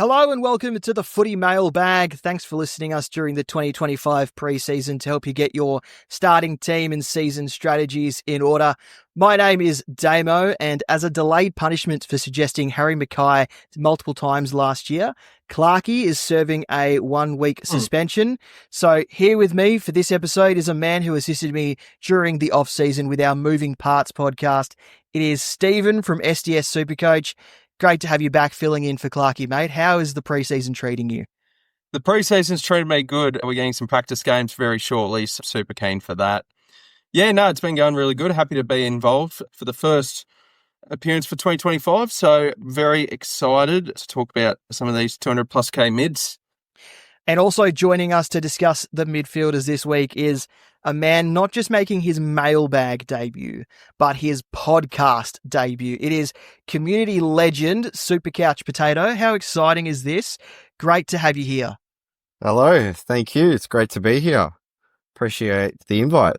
Hello and welcome to the Footy Mailbag. Thanks for listening to us during the 2025 preseason to help you get your starting team and season strategies in order. My name is Damo, and as a delayed punishment for suggesting Harry Mackay multiple times last year, Clarkey is serving a 1-week suspension. So here with me for this episode is a man who assisted me during the off-season with our Moving Parts podcast. It is Steven from SDS SuperCouch. Great to have you back filling in for Clarkey, mate. How is the preseason treating you? The preseason's treated me good. We're getting some practice games very shortly, so super keen for that. Yeah, no, it's been going really good. Happy to be involved for the first appearance for 2025. So very excited to talk about some of these 200 plus K mids. And also joining us to discuss the midfielders this week is a man not just making his mailbag debut, but his podcast debut. It is community legend, SuperCouch Potato. How exciting is this? Great to have you here. Hello, thank you. It's great to be here. Appreciate the invite.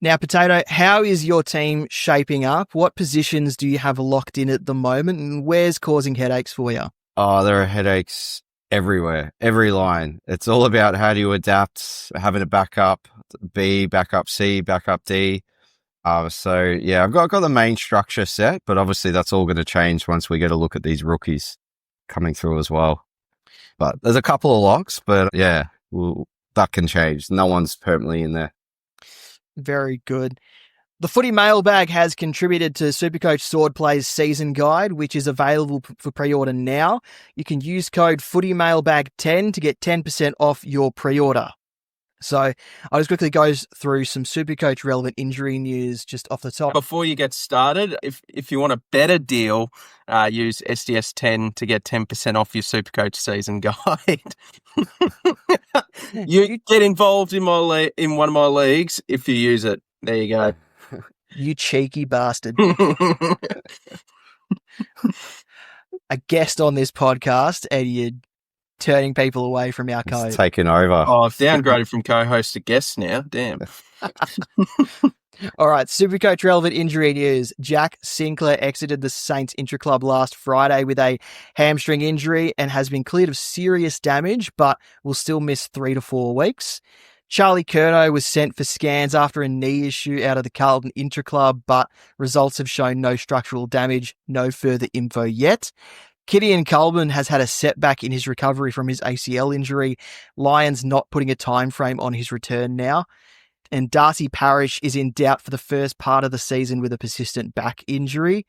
Now, Potato, how is your team shaping up? What positions do you have locked in at the moment, and where's causing headaches for you? Oh, there are headaches everywhere, every line. It's all about how do you adapt, having a backup B, backup C, backup D. So yeah, I've got the main structure set, but obviously that's all going to change once we get a look at these rookies coming through as well. But there's a couple of locks, but yeah, that can change. No one's permanently in there. Very good. The Footy Mailbag has contributed to SuperCouch Swordplay's season guide, which is available for pre-order now. You can use code FootyMailbag10 to get 10% off your pre-order. So I'll just quickly go through some SuperCouch relevant injury news just off the top. Before you get started, if you want a better deal, use SDS10 to get 10% off your SuperCouch season guide. You get involved in one of my leagues if you use it. There you go. You cheeky bastard. A guest on this podcast and you're turning people away from our code. It's taken over. Oh, I've downgraded from co-host to guest now. Damn. All right, SuperCouch relevant injury news. Jack Sinclair exited the Saints intra-club last Friday with a hamstring injury and has been cleared of serious damage, but will still miss 3 to 4 weeks. Charlie Curnow was sent for scans after a knee issue out of the Carlton intra-club, but results have shown no structural damage, no further info yet. Gideon Coleman has had a setback in his recovery from his ACL injury. Lions not putting a time frame on his return now. And Darcy Parish is in doubt for the first part of the season with a persistent back injury.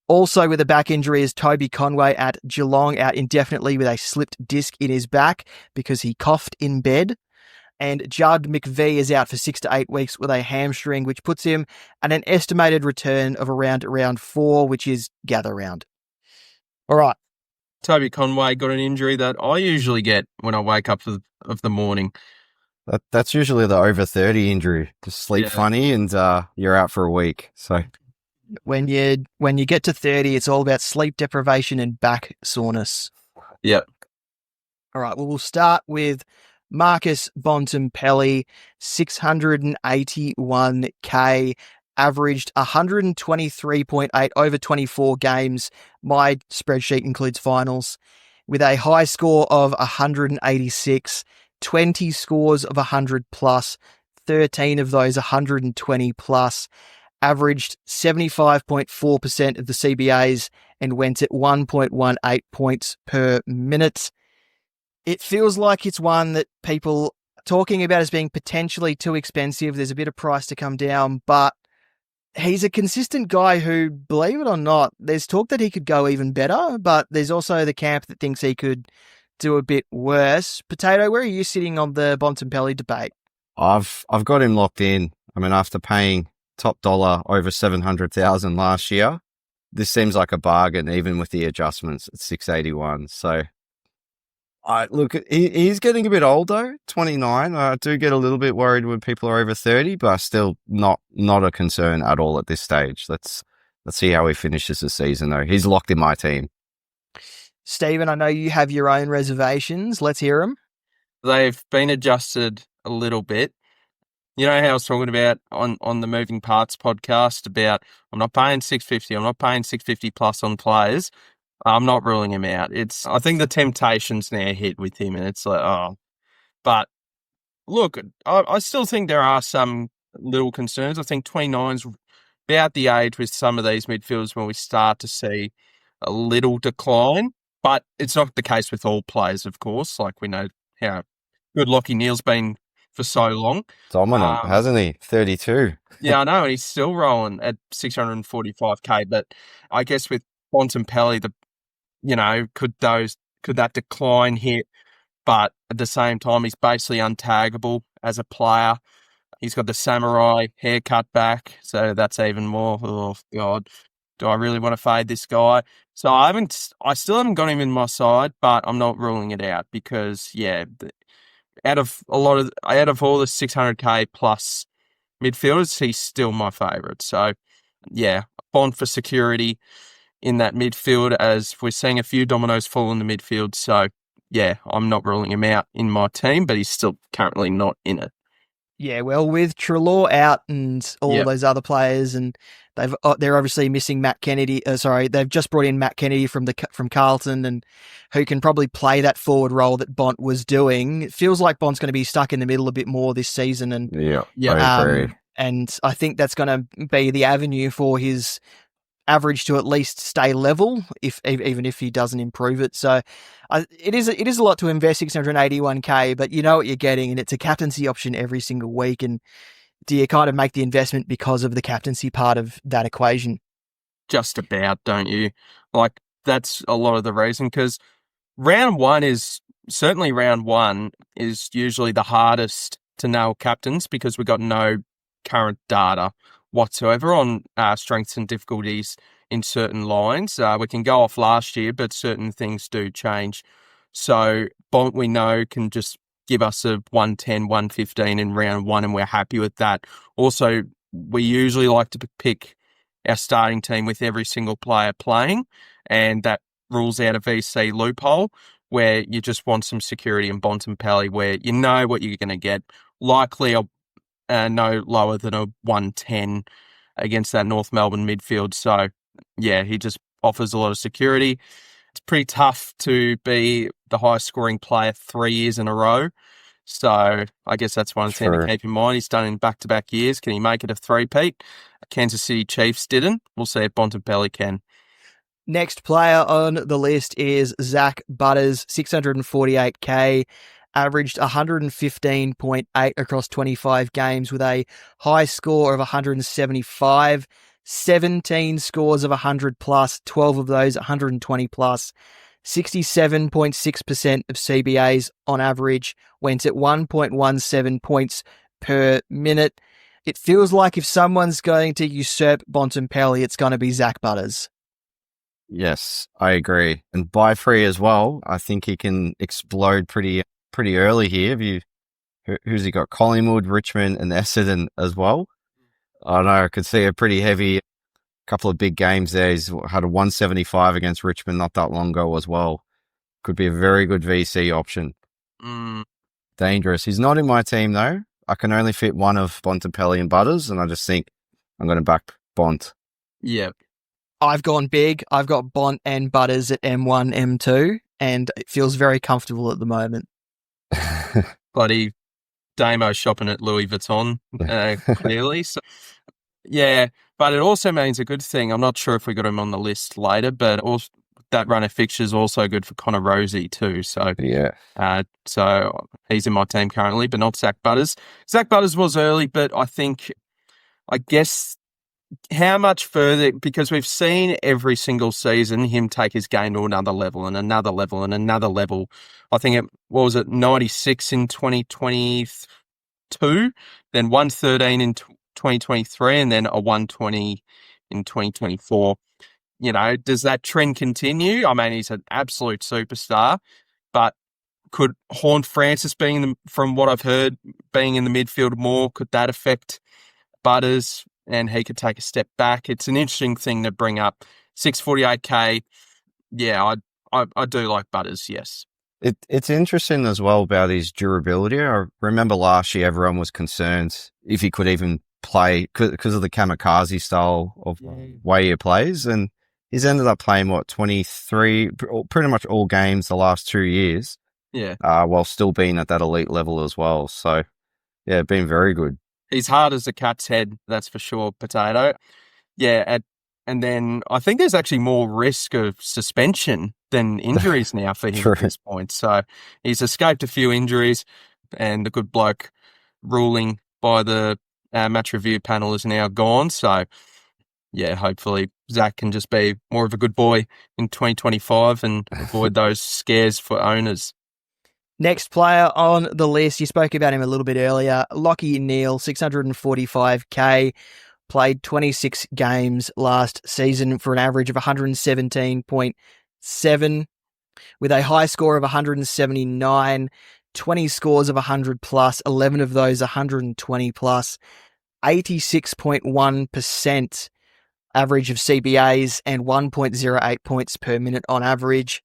Also with a back injury is Toby Conway at Geelong out indefinitely with a slipped disc in his back because he coughed in bed. And Judd McVie is out for 6 to 8 weeks with a hamstring, which puts him at an estimated return of around round 4, which is gather round. All right. Toby Conway got an injury that I usually get when I wake up of the morning. That's usually the over 30 injury. Just sleep funny and you're out for a week. So when you get to 30, it's all about sleep deprivation and back soreness. Yep. All right. Well, we'll start with Marcus Bontempelli, 681K, averaged 123.8 over 24 games. My spreadsheet includes finals, with a high score of 186, 20 scores of 100 plus, 13 of those 120 plus, averaged 75.4% of the CBAs and went at 1.18 points per minute. It feels like it's one that people are talking about as being potentially too expensive. There's a bit of price to come down, but he's a consistent guy who, believe it or not, there's talk that he could go even better, but there's also the camp that thinks he could do a bit worse. Potato, where are you sitting on the Bontempelli debate? I've got him locked in. I mean, after paying top dollar over 700,000 last year, this seems like a bargain, even with the adjustments at 681. So look, he's getting a bit old though, 29. I do get a little bit worried when people are over 30, but still not a concern at all at this stage. Let's see how he finishes the season though. He's locked in my team. Stephen, I know you have your own reservations. Let's hear them. They've been adjusted a little bit. You know how I was talking about on the Moving Parts podcast about I'm not paying $650, I'm not paying $650 plus on players. I'm not ruling him out. I think the temptation's now hit with him, and it's like, oh. But look, I still think there are some little concerns. I think 29's about the age with some of these midfielders when we start to see a little decline. But it's not the case with all players, of course. Like we know how good Lachie Neale's been for so long. Dominant, hasn't he? 32. Yeah, I know, and he's still rolling at 645k. But I guess with Bontempelli, could that decline hit? But at the same time, he's basically untaggable as a player. He's got the samurai haircut back, so that's even more. Oh God, do I really want to fade this guy? So I still haven't got him in my side, but I'm not ruling it out because out of all the 600k plus midfielders, he's still my favourite. So yeah, Bond for security in that midfield, as we're seeing a few dominoes fall in the midfield. So yeah, I'm not ruling him out in my team, but he's still currently not in it. Yeah, well, with Treloar out and all those other players, and they're obviously missing Matt Kennedy. They've just brought in Matt Kennedy from Carlton, and who can probably play that forward role that Bont was doing. It feels like Bont's going to be stuck in the middle a bit more this season, and I agree. And I think that's going to be the avenue for his average to at least stay level, even if he doesn't improve it. So it is a lot to invest 681k, but you know what you're getting, and it's a captaincy option every single week. And do you kind of make the investment because of the captaincy part of that equation? Just about, don't you? Like, that's a lot of the reason, because round one is usually the hardest to nail captains because we've got no current data whatsoever on strengths and difficulties in certain lines. We can go off last year, but certain things do change. So Bont, we know, can just give us a 110, 115 in round one, and we're happy with that. Also, we usually like to pick our starting team with every single player playing, and that rules out a VC loophole where you just want some security in Bontempelli, where you know what you're going to get. Likely no lower than a 110 against that North Melbourne midfield. So, yeah, he just offers a lot of security. It's pretty tough to be the highest scoring player 3 years in a row. So I guess that's one thing to keep in mind. He's done in back-to-back years. Can he make it a three-peat? Kansas City Chiefs didn't. We'll see if Bontempelli can. Next player on the list is Zach Butters, 648k. Averaged 115.8 across 25 games with a high score of 175, 17 scores of 100 plus, 12 of those 120 plus, 67.6% of CBAs on average, went at 1.17 points per minute. It feels like if someone's going to usurp Bontempelli, it's going to be Zach Butters. Yes, I agree. And buy free as well. I think he can explode pretty early here. Who's he got? Collingwood, Richmond, and Essendon as well. I know I could see a pretty heavy couple of big games there. He's had a 175 against Richmond not that long ago as well. Could be a very good VC option. Dangerous. He's not in my team though. I can only fit one of Bontempelli and Butters, and I just think I'm going to back Bont. Yeah. I've gone big. I've got Bont and Butters at M1, M2, and it feels very comfortable at the moment. Bloody Damo shopping at Louis Vuitton, clearly. So, yeah, but it also means a good thing. I'm not sure if we got him on the list later, but also that run of fixtures is also good for Connor Rosie too. So yeah, so he's in my team currently, but not Zach Butters. Zach Butters was early, but I guess how much further, because we've seen every single season him take his game to another level and another level and another level. I think 96 in 2022, then 113 in 2023, and then a 120 in 2024. You know, does that trend continue? I mean, he's an absolute superstar, but could Horne-Francis from what I've heard, being in the midfield more, could that affect Butters? And he could take a step back. It's an interesting thing to bring up. 648k. Yeah, I do like Butters, yes. It's interesting as well about his durability. I remember last year everyone was concerned if he could even play because of the kamikaze style of way he plays. And he's ended up playing, 23, pretty much all games the last 2 years. Yeah. While still being at that elite level as well. So, yeah, been very good. He's hard as a cat's head, that's for sure, Potato. Yeah, and then I think there's actually more risk of suspension than injuries now for him True. at this point. So he's escaped a few injuries, and the good bloke ruling by the match review panel is now gone. So, yeah, hopefully Zach can just be more of a good boy in 2025 and avoid those scares for owners. Next player on the list, you spoke about him a little bit earlier, Lachie Neale, 645k, played 26 games last season for an average of 117.7, with a high score of 179, 20 scores of 100 plus, 11 of those 120 plus, 86.1% average of CBAs and 1.08 points per minute on average.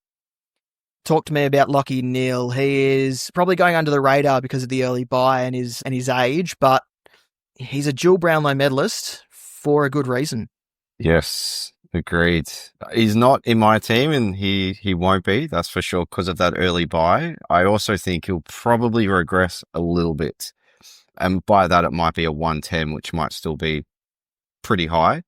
Talk to me about Lachie Neale. He is probably going under the radar because of the early buy and his age, but he's a dual Brownlow medalist for a good reason. Yes, agreed. He's not in my team, and he won't be, that's for sure, because of that early buy. I also think he'll probably regress a little bit. And by that, it might be a 110, which might still be pretty high.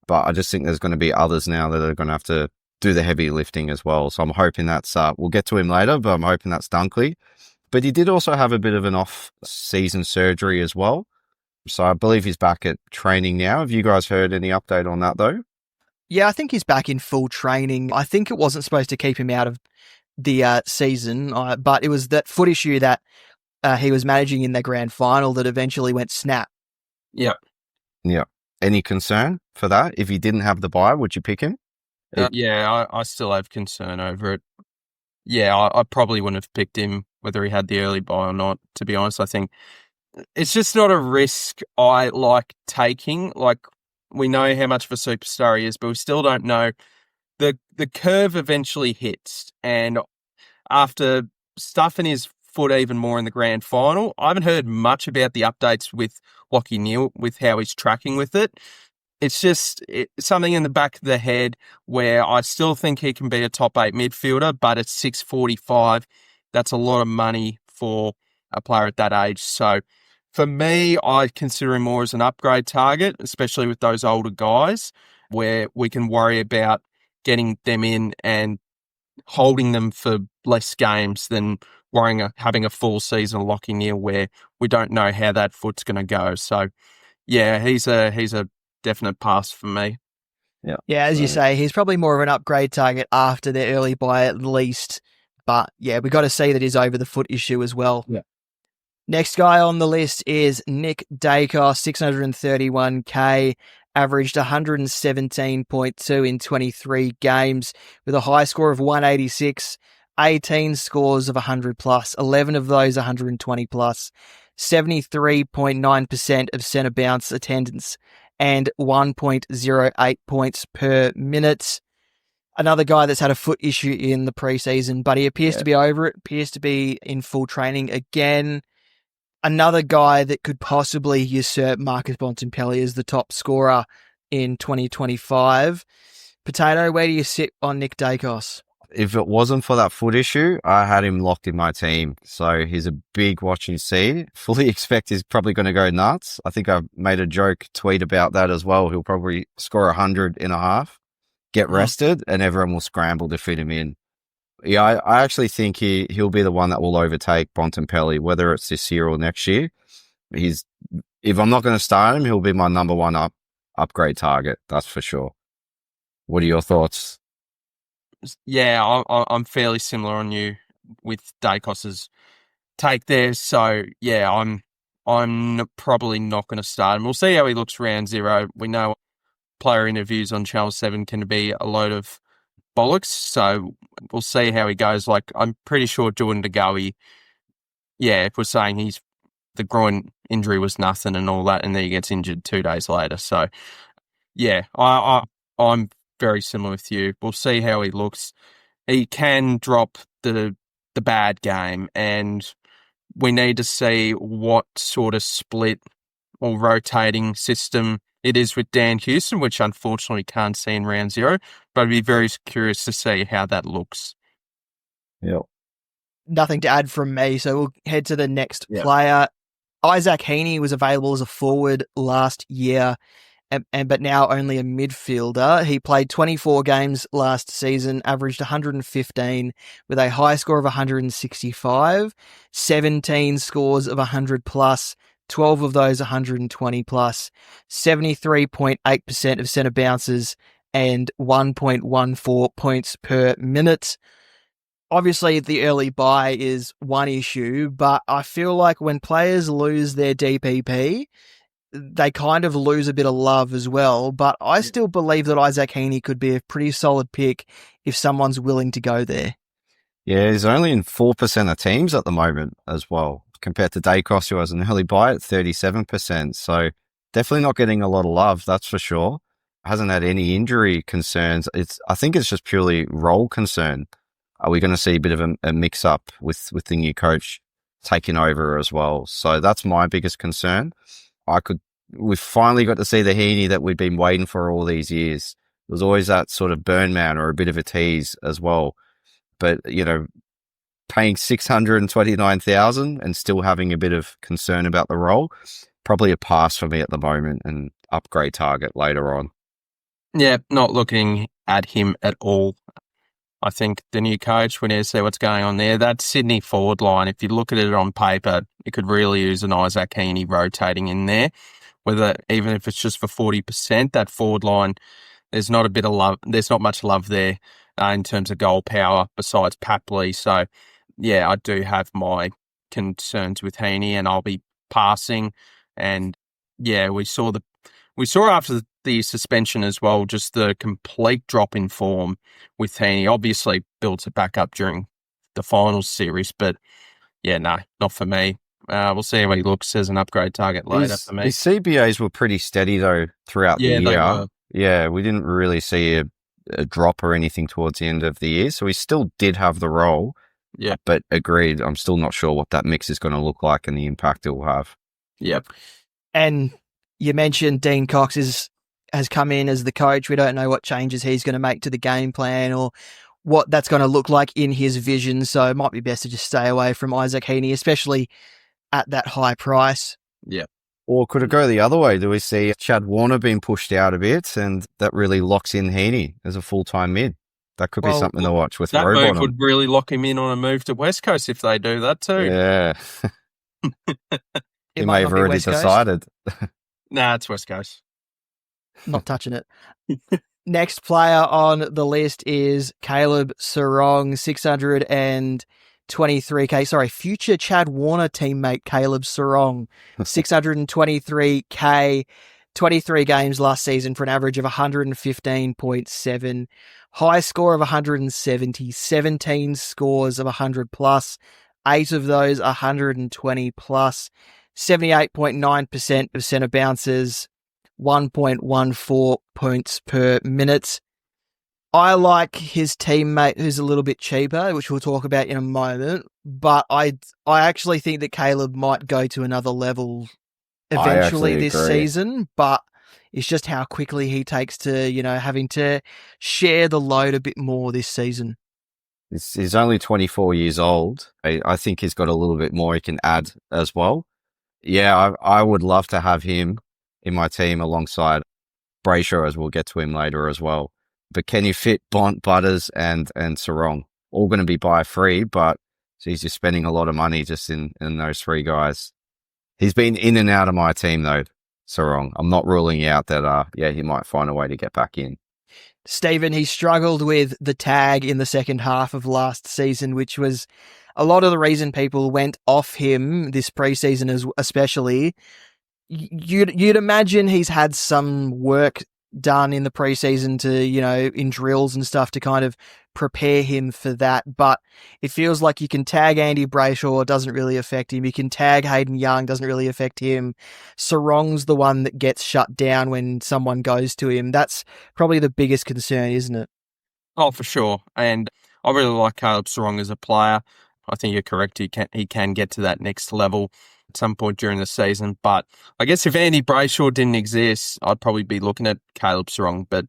But I just think there's going to be others now that are going to have to do the heavy lifting as well. So I'm hoping that's, we'll get to him later, but I'm hoping that's Dunkley. But he did also have a bit of an off-season surgery as well. So I believe he's back at training now. Have you guys heard any update on that, though? Yeah, I think he's back in full training. I think it wasn't supposed to keep him out of the season, but it was that foot issue that he was managing in the grand final that eventually went snap. Yeah. Yeah. Any concern for that? If he didn't have the bye, would you pick him? Yeah, I still have concern over it. Yeah, I probably wouldn't have picked him whether he had the early buy or not, to be honest. I think it's just not a risk I like taking. Like, we know how much of a superstar he is, but we still don't know. The curve eventually hits, and after stuffing his foot even more in the grand final, I haven't heard much about the updates with Lachie Neale, with how he's tracking with it. It's just something in the back of the head where I still think he can be a top 8 midfielder, but at 645, that's a lot of money for a player at that age. So for me, I consider him more as an upgrade target, especially with those older guys, where we can worry about getting them in and holding them for less games than having a full season of Lachie Neale where we don't know how that foot's going to go. So, yeah, he's a definite pass for me. Yeah, as you say, he's probably more of an upgrade target after their early buy at least. But yeah, we got to see that he's over the foot issue as well. Yeah. Next guy on the list is Nick Dacos, 631k, averaged 117.2 in 23 games with a high score of 186, 18 scores of 100 plus, 11 of those 120 plus, 73.9% of centre bounce attendance, and 1.08 points per minute. Another guy that's had a foot issue in the preseason, but he appears to be over it, appears to be in full training again. Another guy that could possibly usurp Marcus Bontempelli as the top scorer in 2025. Potato, where do you sit on Nick Dacos? If it wasn't for that foot issue, I had him locked in my team. So he's a big watch and see. Fully expect he's probably going to go nuts. I think I made a joke tweet about that as well. He'll probably score 100 in a half, get rested, and everyone will scramble to fit him in. Yeah, I actually think he'll be the one that will overtake Bontempelli, whether it's this year or next year. If I'm not going to start him, he'll be my number one upgrade target. That's for sure. What are your thoughts? Yeah, I'm fairly similar on you with Dacos's take there. So yeah, I'm probably not going to start him. We'll see how he looks round 0. We know player interviews on Channel 7 can be a load of bollocks, so we'll see how he goes. Like, I'm pretty sure Jordan De Goey, if we're saying the groin injury was nothing and all that, and then he gets injured 2 days later. So yeah, I'm very similar with you. We'll see how he looks. He can drop the bad game, and we need to see what sort of split or rotating system it is with Dan Houston, which unfortunately can't see in round 0, but I'd be very curious to see how that looks. Yep. Nothing to add from me, so we'll head to the next Yep. player. Isaac Heaney was available as a forward last year, but now only a midfielder. He played 24 games last season, averaged 115 with a high score of 165, 17 scores of 100 plus, 12 of those 120 plus, 73.8% of centre bounces, and 1.14 points per minute. Obviously, the early buy is one issue, but I feel like when players lose their DPP, they kind of lose a bit of love as well. But I still believe that Isaac Heaney could be a pretty solid pick if someone's willing to go there. Yeah, he's only in 4% of teams at the moment as well, compared to Dacos, who has an early buy at 37%. So definitely not getting a lot of love, that's for sure. Hasn't had any injury concerns. I think it's just purely role concern. Are we going to see a bit of a mix-up with the new coach taking over as well? So that's my biggest concern. We've finally got to see the Heaney that we've been waiting for all these years. There's always that sort of burn man or a bit of a tease as well. But, paying $629,000 and still having a bit of concern about the role, probably a pass for me at the moment and upgrade target later on. Yeah, not looking at him at all. I think the new coach, we need to see what's going on there. That Sydney forward line, if you look at it on paper, it could really use an Isaac Heaney rotating in there. Even if it's just for 40%, that forward line, there's not a bit of love. There's not much love there in terms of goal power besides Papley. So, yeah, I do have my concerns with Heaney, and I'll be passing. And yeah, we saw after the suspension as well, just the complete drop in form with Heaney. Obviously built it back up during the finals series, but yeah, no, not for me. We'll see how he looks as an upgrade target later for me. His CBAs were pretty steady though throughout the year. They were. Yeah, we didn't really see a drop or anything towards the end of the year, so he still did have the role. Yeah, but agreed, I'm still not sure what that mix is going to look like and the impact it will have. Yep. And you mentioned Dean Cox has come in as the coach. We don't know what changes he's going to make to the game plan or what that's going to look like in his vision. So it might be best to just stay away from Isaac Heaney, especially at that high price. Yeah. Or could it go the other way? Do we see Chad Warner being pushed out a bit and that really locks in Heaney as a full-time mid? That could be something to watch with that Rowbottom. move would really lock him in on a move to West Coast if they do that too. Yeah. He may have already decided. Nah, it's West Coast. Not touching it. Next player on the list is Caleb Sarong, 623K. Sorry, future Chad Warner teammate Caleb Sarong, 623K, 23 games last season for an average of 115.7, high score of 170, 17 scores of 100 plus, 8 of those 120 plus, 78.9% of centre bounces, 1.14 points per minute. I like his teammate who's a little bit cheaper, which we'll talk about in a moment, but I actually think that Caleb might go to another level eventually this season, but it's just how quickly he takes to, having to share the load a bit more this season. He's only 24 years old. I think he's got a little bit more he can add as well. Yeah, I would love to have him in my team alongside Brayshaw, as we'll get to him later as well. But can you fit Bont, Butters, and Sarong? All going to be buy free, but he's just spending a lot of money just in those three guys. He's been in and out of my team though, Sarong. I'm not ruling out that, he might find a way to get back in. Stephen, he struggled with the tag in the second half of last season, which was a lot of the reason people went off him this preseason, especially. You'd imagine he's had some work done in the preseason to, in drills and stuff to kind of prepare him for that. But it feels like you can tag Andy Brayshaw, doesn't really affect him. You can tag Hayden Young, doesn't really affect him. Sarong's the one that gets shut down when someone goes to him. That's probably the biggest concern, isn't it? Oh, for sure. And I really like Caleb Sarong as a player. I think you're correct. He can get to that next level at some point during the season. But I guess if Andy Brayshaw didn't exist, I'd probably be looking at Caleb Sarong, but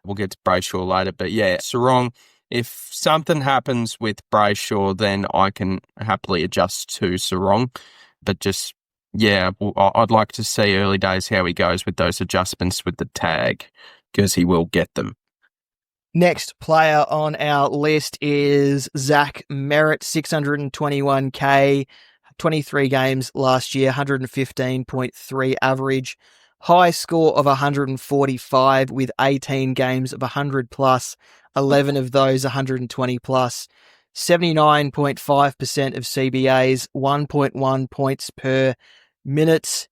we'll get to Brayshaw later. But yeah, Sarong, if something happens with Brayshaw, then I can happily adjust to Sarong. But just, yeah, I'd like to see early days how he goes with those adjustments with the tag, because he will get them. Next player on our list is Zach Merritt, 621k, 23 games last year, 115.3 average, high score of 145 with 18 games of 100 plus, 11 of those 120 plus, 79.5% of CBAs, 1.1 points per minute.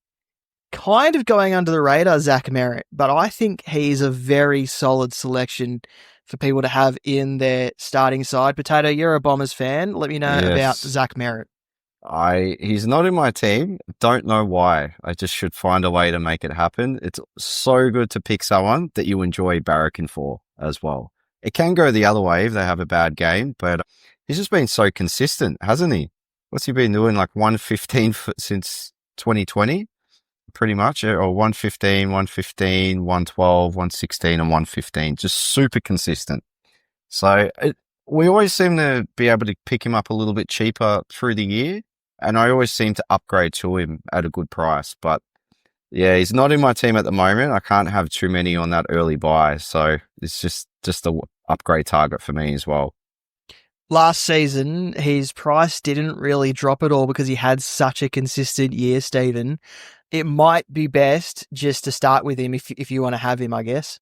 Kind of going under the radar, Zach Merritt, but I think he's a very solid selection for people to have in their starting side. Potato, you're a Bombers fan. Let me know about Zach Merritt. He's not in my team. Don't know why. I just should find a way to make it happen. It's so good to pick someone that you enjoy barracking for as well. It can go the other way if they have a bad game, but he's just been so consistent, hasn't he? What's he been doing? Like 115 since 2020? Pretty much, or 115, 112, 116, and 115. Just super consistent. So we always seem to be able to pick him up a little bit cheaper through the year, and I always seem to upgrade to him at a good price. But yeah, he's not in my team at the moment. I can't have too many on that early buy, so it's just a upgrade target for me as well. Last season, his price didn't really drop at all because he had such a consistent year, Stephen. It might be best just to start with him if you want to have him, I guess.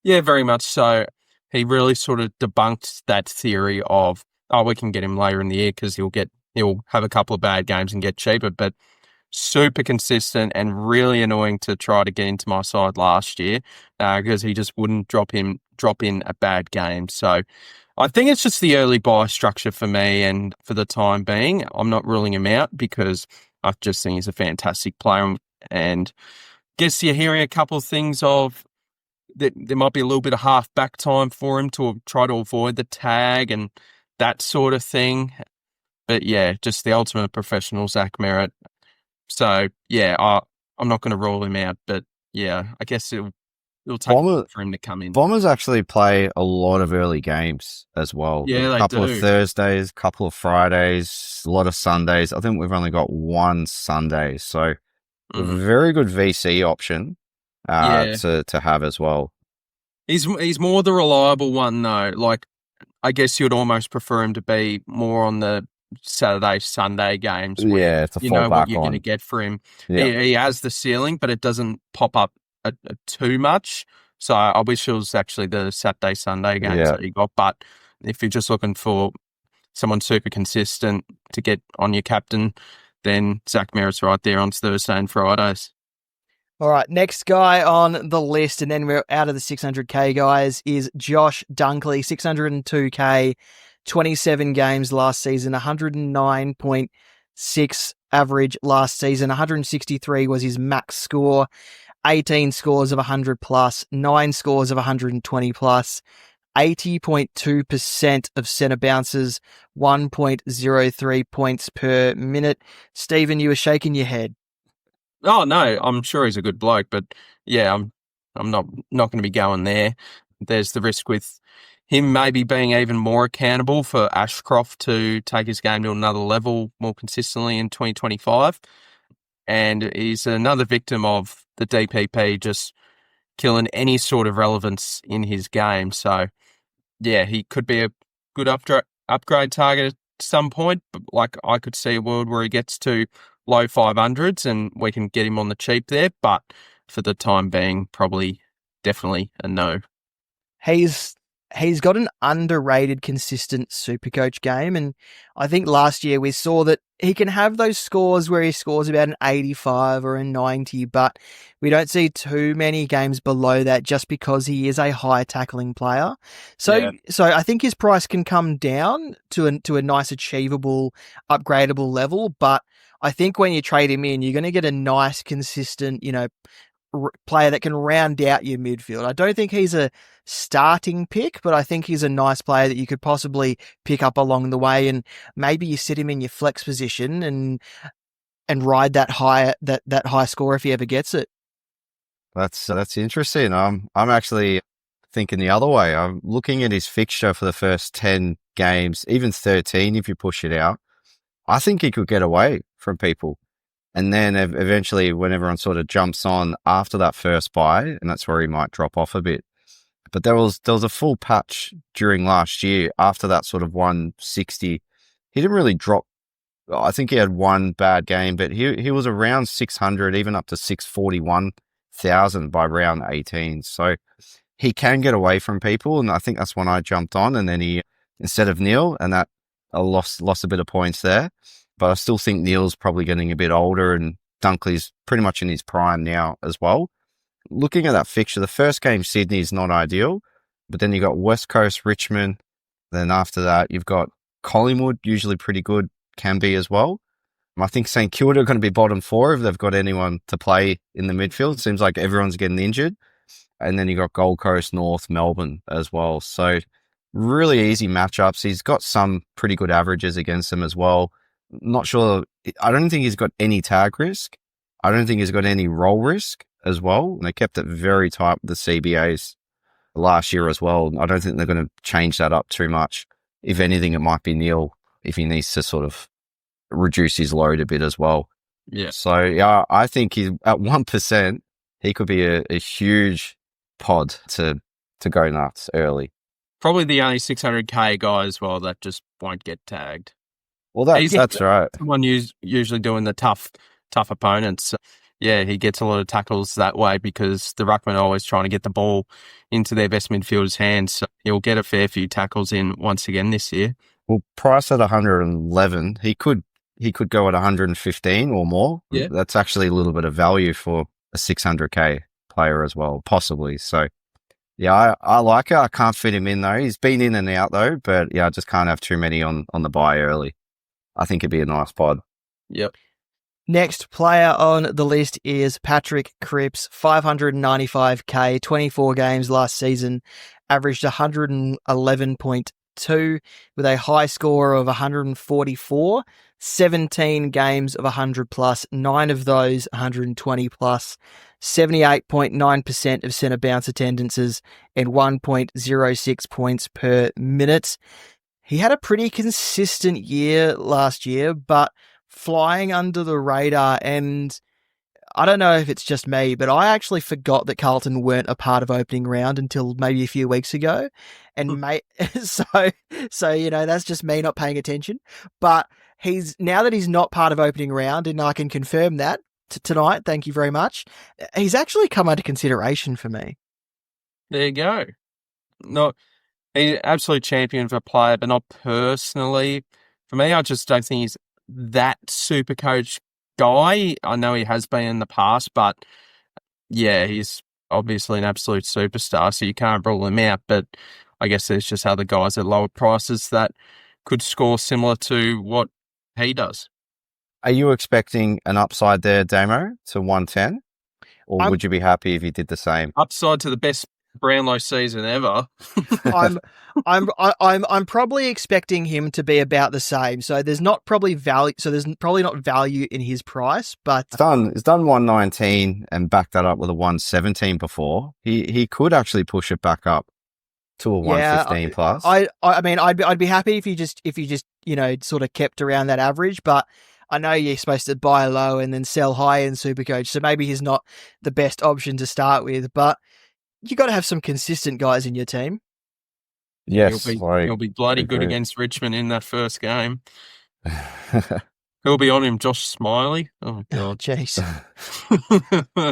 Yeah, very much so. He really sort of debunked that theory of, we can get him later in the year because he'll have a couple of bad games and get cheaper, but super consistent and really annoying to try to get into my side last year because he just wouldn't drop in a bad game. So I think it's just the early buy structure for me, and for the time being, I'm not ruling him out because I just think he's a fantastic player. And guess you're hearing a couple of things of that there might be a little bit of half back time for him to try to avoid the tag and that sort of thing. But yeah, just the ultimate professional, Zach Merritt. So yeah, I'm not going to rule him out, but yeah, I guess it'll take for him to come in. Bombers actually play a lot of early games as well. Yeah, a couple of Thursdays, a couple of Fridays, a lot of Sundays. I think we've only got one Sunday, so a very good VC option to have as well. He's more the reliable one though. Like, I guess you'd almost prefer him to be more on the Saturday, Sunday games. Where it's a you know what you're going to get for him. Yeah. He has the ceiling, but it doesn't pop up too much. So I wish it was actually the Saturday, Sunday games that he got. But if you're just looking for someone super consistent to get on your captain, then Zach Merritt's right there on Thursday and Fridays. All right, next guy on the list, and then we're out of the 600k guys, is Josh Dunkley, 602k, 27 games last season, 109.6 average last season, 163 was his max score, 18 scores of 100 plus, 9 scores of 120 plus, 80.2% of centre bounces, 1.03 points per minute. Stephen, you were shaking your head. Oh no, I'm sure he's a good bloke, but yeah, I'm not going to be going there. There's the risk with him maybe being even more accountable for Ashcroft to take his game to another level more consistently in 2025. And he's another victim of the DPP just killing any sort of relevance in his game. So yeah, he could be a good upgrade target at some point, but like I could see a world where he gets to low 500s and we can get him on the cheap there, but for the time being, definitely a no. He's got an underrated, consistent Supercoach game, and I think last year we saw that he can have those scores where he scores about an 85 or a 90, but we don't see too many games below that just because he is a high tackling player. So I think his price can come down to a nice, achievable, upgradable level, but I think when you trade him in, you're going to get a nice, consistent, player that can round out your midfield. I don't think he's a starting pick, but I think he's a nice player that you could possibly pick up along the way, and maybe you sit him in your flex position and ride that high score if he ever gets it. That's interesting. I'm actually thinking the other way. I'm looking at his fixture for the first 10 games, even 13 if you push it out. I think he could get away from people. And then eventually when everyone sort of jumps on after that first bye, and that's where he might drop off a bit. But there was a full patch during last year after that sort of 160. He didn't really drop. I think he had one bad game, but he was around 600, even up to 641,000 by round 18. So he can get away from people, and I think that's when I jumped on, and then he, instead of Neil, and that I lost a bit of points there. But I still think Neil's probably getting a bit older, and Dunkley's pretty much in his prime now as well. Looking at that fixture, the first game, Sydney's not ideal, but then you got West Coast, Richmond. Then after that, you've got Collingwood, usually pretty good, can be as well. I think St Kilda are going to be bottom 4 if they've got anyone to play in the midfield. It seems like everyone's getting injured. And then you got Gold Coast, North, Melbourne as well. So really easy matchups. He's got some pretty good averages against them as well. Not sure. I don't think he's got any tag risk. I don't think he's got any roll risk as well. And they kept it very tight with the CBAs last year as well. I don't think they're going to change that up too much. If anything, it might be Neil if he needs to sort of reduce his load a bit as well. Yeah. So yeah, I think he's at 1%. He could be a huge pod to go nuts early. Probably the only 600k guy as well that just won't get tagged. Well, that's right. Someone usually doing the tough opponents. Yeah, he gets a lot of tackles that way because the ruckmen are always trying to get the ball into their best midfielders' hands. So he'll get a fair few tackles in once again this year. Well, price at 111, he could go at 115 or more. Yeah. That's actually a little bit of value for a 600k player as well, possibly. So yeah, I like it. I can't fit him in though. He's been in and out though, but yeah, I just can't have too many on the buy early. I think it'd be a nice pod. Yep. Next player on the list is Patrick Cripps, 595k, 24 games last season, averaged 111.2 with a high score of 144, 17 games of 100 plus, 9 of those 120 plus, 78.9% of centre bounce attendances and 1.06 points per minute. He had a pretty consistent year last year, but flying under the radar, and I don't know if it's just me, but I actually forgot that Carlton weren't a part of opening round until maybe a few weeks ago. And so that's just me not paying attention. But now that he's not part of opening round, and I can confirm that tonight, thank you very much, he's actually come under consideration for me. There you go. No, he's an absolute champion of a player, but not personally. For me, I just don't think he's that super coach guy. I know he has been in the past, but yeah, he's obviously an absolute superstar, so you can't rule him out. But I guess there's just other guys at lower prices that could score similar to what he does. Are you expecting an upside there, Damo, to 110? Or would you be happy if you did the same? Upside to the best Brownlow season ever. I'm probably expecting him to be about the same. So there's probably not value in his price, but it's done 119 and backed that up with a 117 before. He could actually push it back up to a 115 plus. I mean I'd be happy if you just sort of kept around that average, but I know you're supposed to buy low and then sell high in SuperCouch, so maybe he's not the best option to start with, but you got to have some consistent guys in your team. Yes. He'll be bloody good against Richmond in that first game. Who'll be on him? Josh Smiley? Oh, God. Jeez.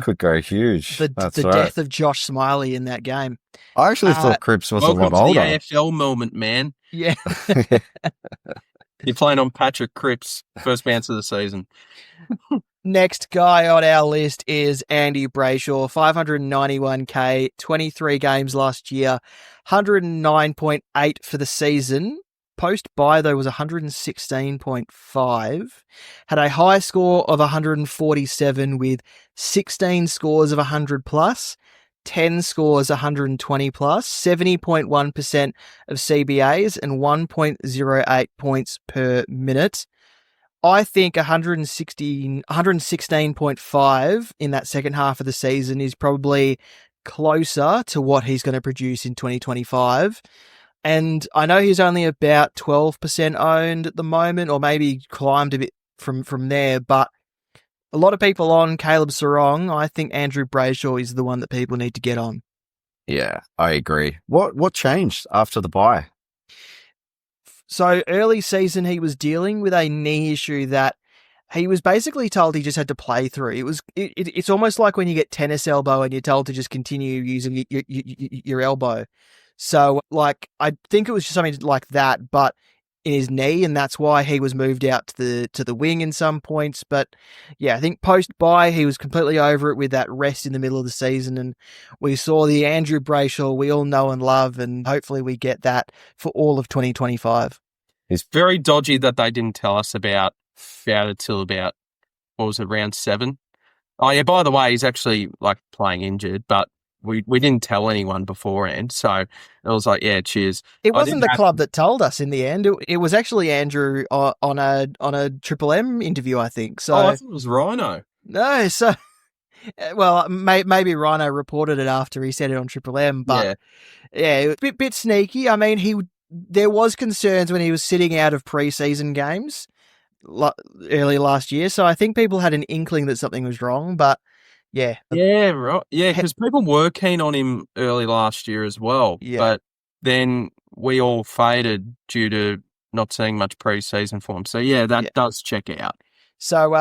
Could go huge. The death of Josh Smiley in that game. I actually thought Cripps was a lot older. The AFL moment, man. Yeah. You're playing on Patrick Cripps, first bounce of the season. Next guy on our list is Andy Brayshaw, 591k, 23 games last year, 109.8 for the season, post-bye, though, was 116.5, had a high score of 147 with 16 scores of 100 plus, 10 scores 120 plus, 70.1% of CBAs, and 1.08 points per minute. I think 116.5 in that second half of the season is probably closer to what he's going to produce in 2025. And I know he's only about 12% owned at the moment, or maybe climbed a bit from there, but a lot of people on Caleb Sarong. I think Andrew Brayshaw is the one that people need to get on. Yeah, I agree. What changed after the bye? So early season, he was dealing with a knee issue that he was basically told he just had to play through. It's almost like when you get tennis elbow and you're told to just continue using your elbow. So, like, I think it was just something like that, but in his knee, and that's why he was moved out to the wing in some points. But yeah, I think post-bye, he was completely over it with that rest in the middle of the season, and we saw the Andrew Brayshaw we all know and love, and hopefully we get that for all of 2025. It's very dodgy that they didn't tell us about till about, what was it, round 7? Oh yeah, by the way, he's actually like playing injured, but we didn't tell anyone beforehand, so it was like, yeah, cheers. It wasn't the club that told us in the end. It was actually Andrew on a Triple M interview, I think. So I thought it was Rhino. No, so well, maybe Rhino reported it after he said it on Triple M, but yeah, it was a bit sneaky. I mean, there was concerns when he was sitting out of preseason games early last year, so I think people had an inkling that something was wrong, but yeah. Yeah, right. Yeah, because people were keen on him early last year as well. Yeah. But then we all faded due to not seeing much preseason for him. So, yeah, that does check out. So,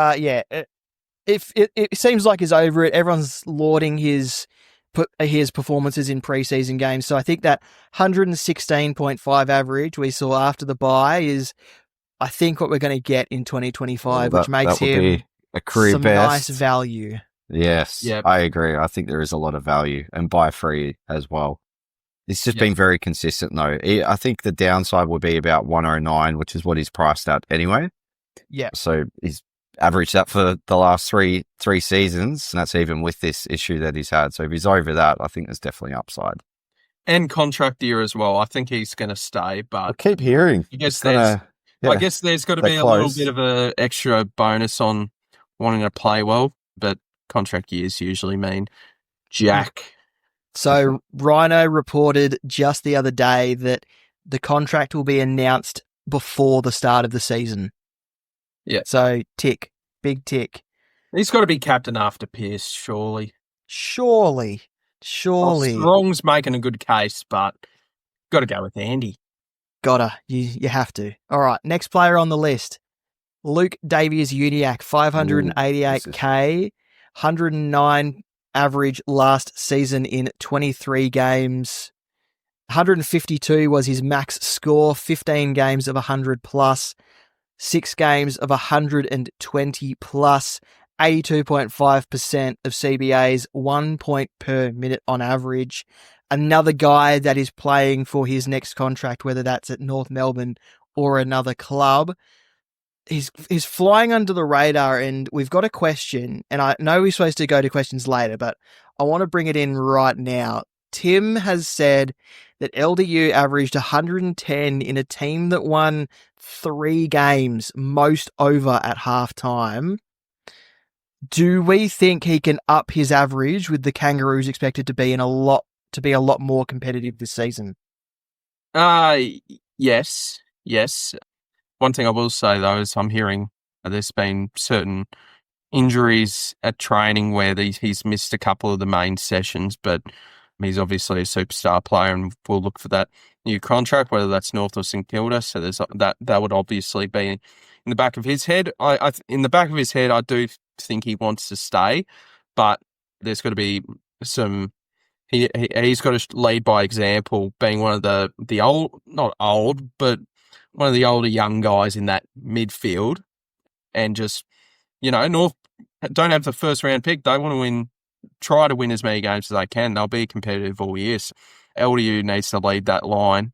it seems like he's over it. Everyone's lauding his performances in preseason games. So I think that 116.5 average we saw after the bye is, I think, what we're going to get in 2025, which makes him be a career some best. nice value. Yes, I agree. I think there is a lot of value, and buy free as well. It's just been very consistent, though. I think the downside will be about 109, which is what he's priced at anyway. Yeah. So he's averaged that for the last three seasons, and that's even with this issue that he's had. So if he's over that, I think there's definitely upside. And contract year as well. I think he's going to stay, but I keep hearing. I guess there's got to be a little bit of an extra bonus on wanting to play well, but contract years usually mean jack. So Rhino reported just the other day that the contract will be announced before the start of the season. Yeah. So big tick. He's got to be captain after Pierce, surely. Surely. Strong's making a good case, but got to go with Andy. Gotta. You have to. All right, next player on the list. Luke Davies-Uniacke, 588k, 109 average last season in 23 games. 152 was his max score, 15 games of 100 plus, 6 games of 120 plus, 82.5% of CBAs, 1 point per minute on average. Another guy that is playing for his next contract, whether that's at North Melbourne or another club. He's flying under the radar, and we've got a question, and I know we're supposed to go to questions later, but I want to bring it in right now. Tim has said that LDU averaged 110 in a team that won 3 games, most over at halftime. Do we think he can up his average with the Kangaroos expected to be a lot more competitive this season? Yes. One thing I will say, though, is I'm hearing there's been certain injuries at training where he's missed a couple of the main sessions, but he's obviously a superstar player and we'll look for that new contract, whether that's North or St Kilda. So there's that would obviously be in the back of his head. In the back of his head, I do think he wants to stay, but there's got to be some. He's got to lead by example, being one of the old, not old, but one of the older young guys in that midfield, and just, North don't have the first round pick. They want to try to win as many games as they can. They'll be competitive all year. So LDU needs to lead that line,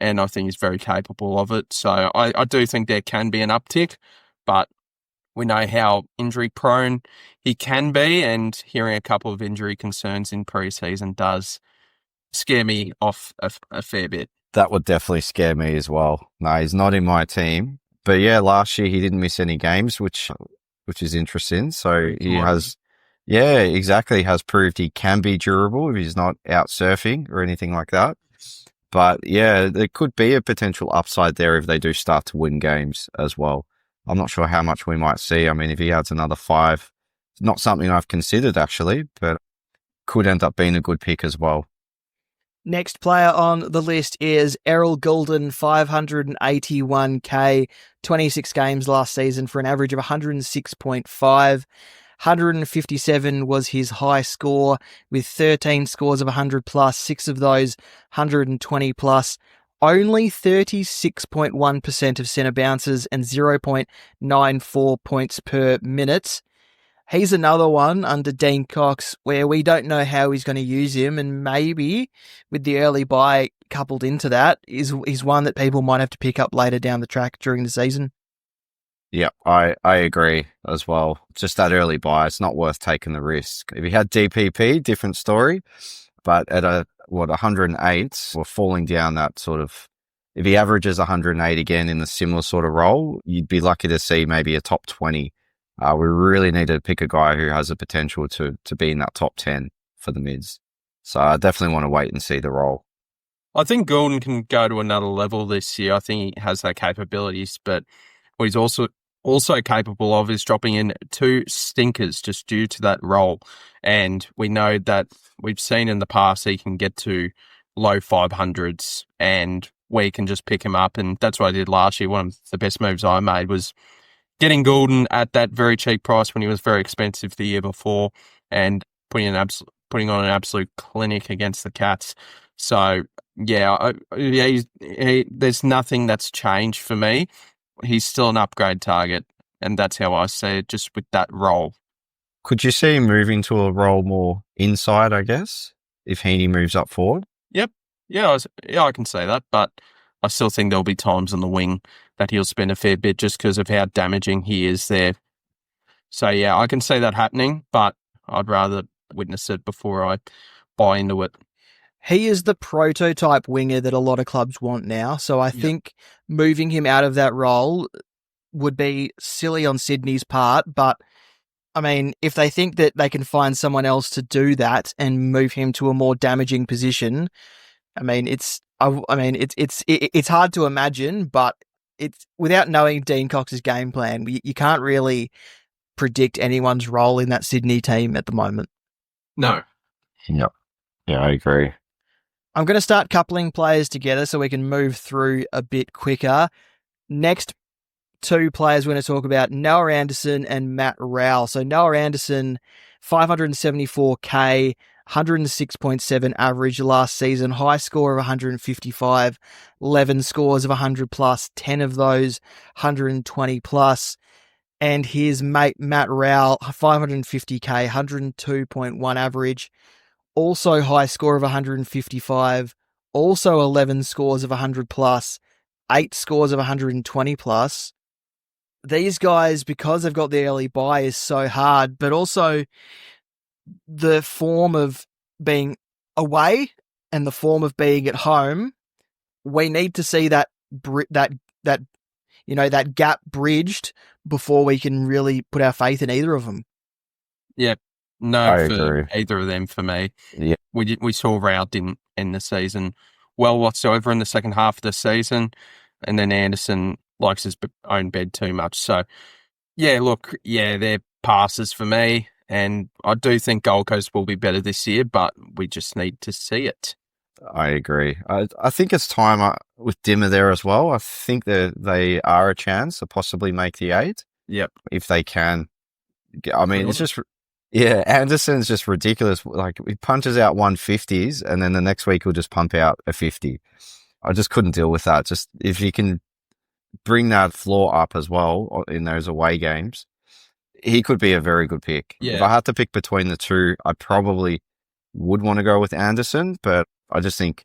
and I think he's very capable of it. So I do think there can be an uptick, but we know how injury prone he can be, and hearing a couple of injury concerns in pre-season does scare me off a fair bit. That would definitely scare me as well. No, he's not in my team. But yeah, last year he didn't miss any games, which is interesting. So he has, exactly, has proved he can be durable if he's not out surfing or anything like that. But yeah, there could be a potential upside there if they do start to win games as well. I'm not sure how much we might see. I mean, if he adds another 5, it's not something I've considered actually, but could end up being a good pick as well. Next player on the list is Errol Goulden, 581k, 26 games last season for an average of 106.5. 157 was his high score, with 13 scores of 100 plus, 6 of those 120 plus. Only 36.1% of centre bounces and 0.94 points per minute. He's another one under Dean Cox where we don't know how he's going to use him, and maybe with the early buy coupled into that is one that people might have to pick up later down the track during the season. Yeah, I agree as well. Just that early buy, it's not worth taking the risk. If he had DPP, different story, but at 108, we're falling down that sort of, if he averages 108 again in the similar sort of role, you'd be lucky to see maybe a top 20. We really need to pick a guy who has the potential to be in that top 10 for the mids. So I definitely want to wait and see the role. I think Goulden can go to another level this year. I think he has that capabilities, but what he's also capable of is dropping in 2 stinkers just due to that role. And we know that we've seen in the past he can get to low 500s, and we can just pick him up. And that's what I did last year. One of the best moves I made was getting Goulden at that very cheap price when he was very expensive the year before, and putting on an absolute clinic against the Cats. So there's nothing that's changed for me. He's still an upgrade target, and that's how I see it, just with that role. Could you see him moving to a role more inside, I guess, if Heaney moves up forward? Yep. Yeah, I can say that, but I still think there'll be times on the wing that he'll spend a fair bit just because of how damaging he is there. So yeah, I can see that happening, but I'd rather witness it before I buy into it. He is the prototype winger that a lot of clubs want now. So I think moving him out of that role would be silly on Sydney's part. But I mean, if they think that they can find someone else to do that and move him to a more damaging position, it's hard to imagine, but it's without knowing Dean Cox's game plan, you can't really predict anyone's role in that Sydney team at the moment. No. Yep. Yeah, I agree. I'm going to start coupling players together so we can move through a bit quicker. Next 2 players we're going to talk about, Noah Anderson and Matt Rowell. So Noah Anderson, 574k, 106.7 average last season, high score of 155, 11 scores of 100 plus, 10 of those 120 plus. And his mate Matt Rowell, 550k, 102.1 average, also high score of 155, also 11 scores of 100 plus, 8 scores of 120 plus. These guys, because they've got the early buy, is so hard, but also the form of being away and the form of being at home, we need to see that gap bridged before we can really put our faith in either of them. Yeah, no, for either of them for me. Yeah, we saw Rowell didn't end the season well whatsoever in the second half of the season, and then Anderson likes his own bed too much. So, they're passes for me, and I do think Gold Coast will be better this year, but we just need to see it. I agree. I think it's time with Dimmer there as well. I think that they are a chance to possibly make the 8. Yep. If they can. I mean, it's just, Anderson's just ridiculous. Like, he punches out 150s and then the next week he'll just pump out a 50. I just couldn't deal with that. Just if you can bring that floor up as well in those away games, he could be a very good pick. Yeah. If I had to pick between the 2, I probably would want to go with Anderson, but I just think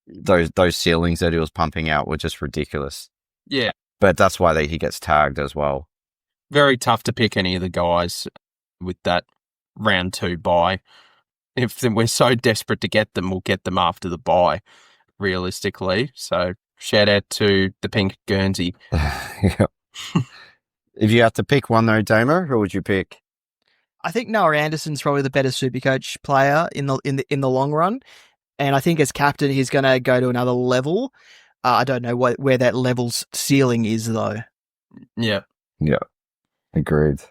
those ceilings that he was pumping out were just ridiculous. Yeah, But that's why he gets tagged as well. very tough to pick any of the guys with that round 2 bye. If we're so desperate to get them, we'll get them after the bye, realistically. So shout out to the Pink Guernsey. Yeah. If you had to pick one though, Damo, who would you pick? I think Noah Anderson's probably the better SuperCoach player in the long run, and I think as captain he's going to go to another level. I don't know where that level's ceiling is though. Yeah. Yeah, agreed.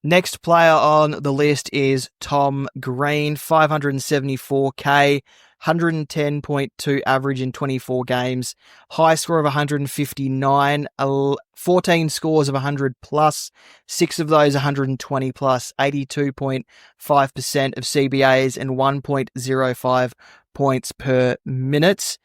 Next player on the list is Tom Green, 574k, 110.2 average in 24 games, high score of 159, 14 scores of 100 plus, 6 of those 120 plus, 82.5% of CBAs and 1.05 points per minute.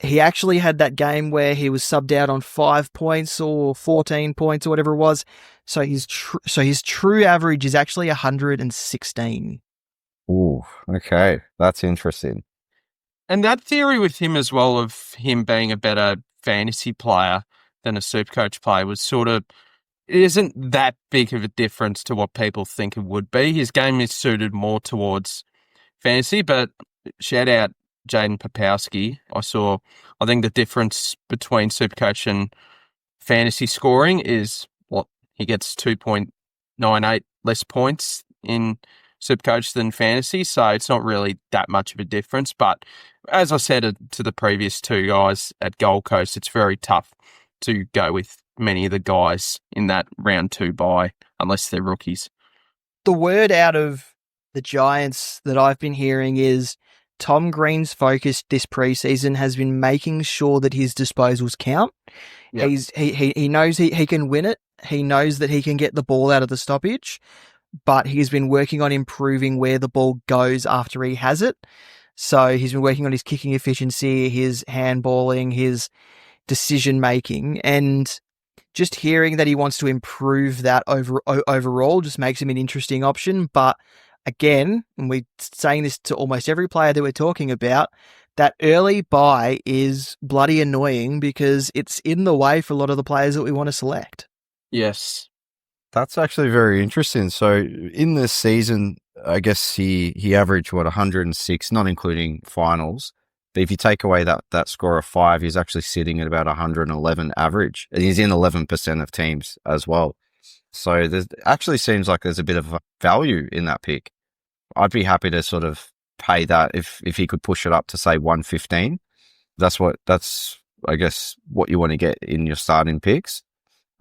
He actually had that game where he was subbed out on 5 points or 14 points or whatever it was. So his true average is actually 116. Ooh, okay. That's interesting. And that theory with him as well of him being a better fantasy player than a SuperCoach player was sort of, it isn't that big of a difference to what people think it would be. His game is suited more towards fantasy, but shout out Jaden Popowski. I think the difference between SuperCoach and fantasy scoring is what he gets 2.98 less points in SuperCoach than fantasy, so it's not really that much of a difference. But as I said to the previous 2 guys at Gold Coast, it's very tough to go with many of the guys in that round 2 bye unless they're rookies. The word out of the Giants that I've been hearing is Tom Green's focus this preseason has been making sure that his disposals count. Yep. He knows he can win it. He knows that he can get the ball out of the stoppage, but he's been working on improving where the ball goes after he has it. So he's been working on his kicking efficiency, his handballing, his decision making, and just hearing that he wants to improve that overall just makes him an interesting option. But again, and we're saying this to almost every player that we're talking about, that early buy is bloody annoying because it's in the way for a lot of the players that we want to select. Yes. That's actually very interesting. So in this season, I guess he averaged, 106, not including finals. But if you take away that score of 5, he's actually sitting at about 111 average. And he's in 11% of teams as well. So there actually seems like there's a bit of value in that pick. I'd be happy to sort of pay that if he could push it up to say 115. That's I guess what you want to get in your starting picks.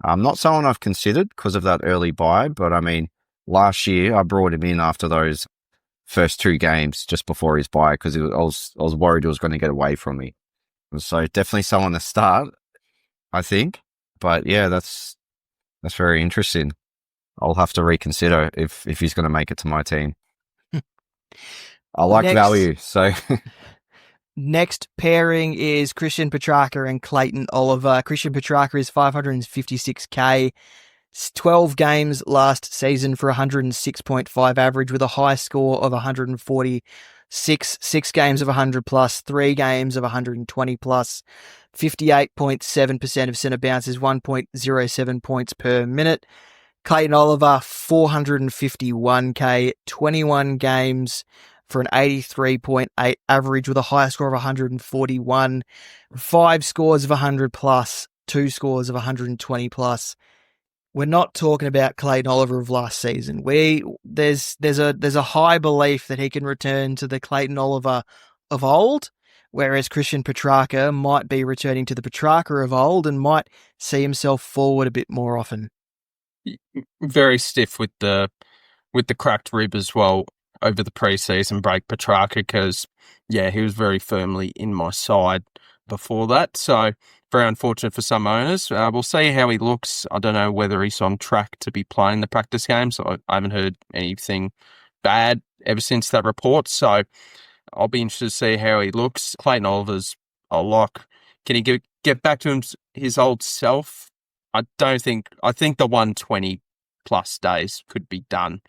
Not someone I've considered because of that early buy, but I mean, last year I brought him in after those first 2 games just before his buy because I was worried he was going to get away from me. So definitely someone to start, I think. But yeah, that's very interesting. I'll have to reconsider if he's going to make it to my team. I like value, so... Next pairing is Christian Petrarca and Clayton Oliver. Christian Petrarca is 556k, 12 games last season for 106.5 average with a high score of 146, 6 games of 100 plus, 3 games of 120 plus, 58.7% of centre bounces, 1.07 points per minute. Clayton Oliver, 451k, 21 games for an 83.8 average with a high score of 141, 5 scores of 100 plus, 2 scores of 120 plus. We're not talking about Clayton Oliver of last season. There's a high belief that he can return to the Clayton Oliver of old, whereas Christian Petrarca might be returning to the Petrarca of old and might see himself forward a bit more often. Very stiff with the cracked rib as well over the preseason break, Petrarca, because, yeah, he was very firmly in my side before that. So very unfortunate for some owners. We'll see how he looks. I don't know whether he's on track to be playing the practice games. I haven't heard anything bad ever since that report. So I'll be interested to see how he looks. Clayton Oliver's a lock. Can he get back to his old self? I think the 120 plus days could be done.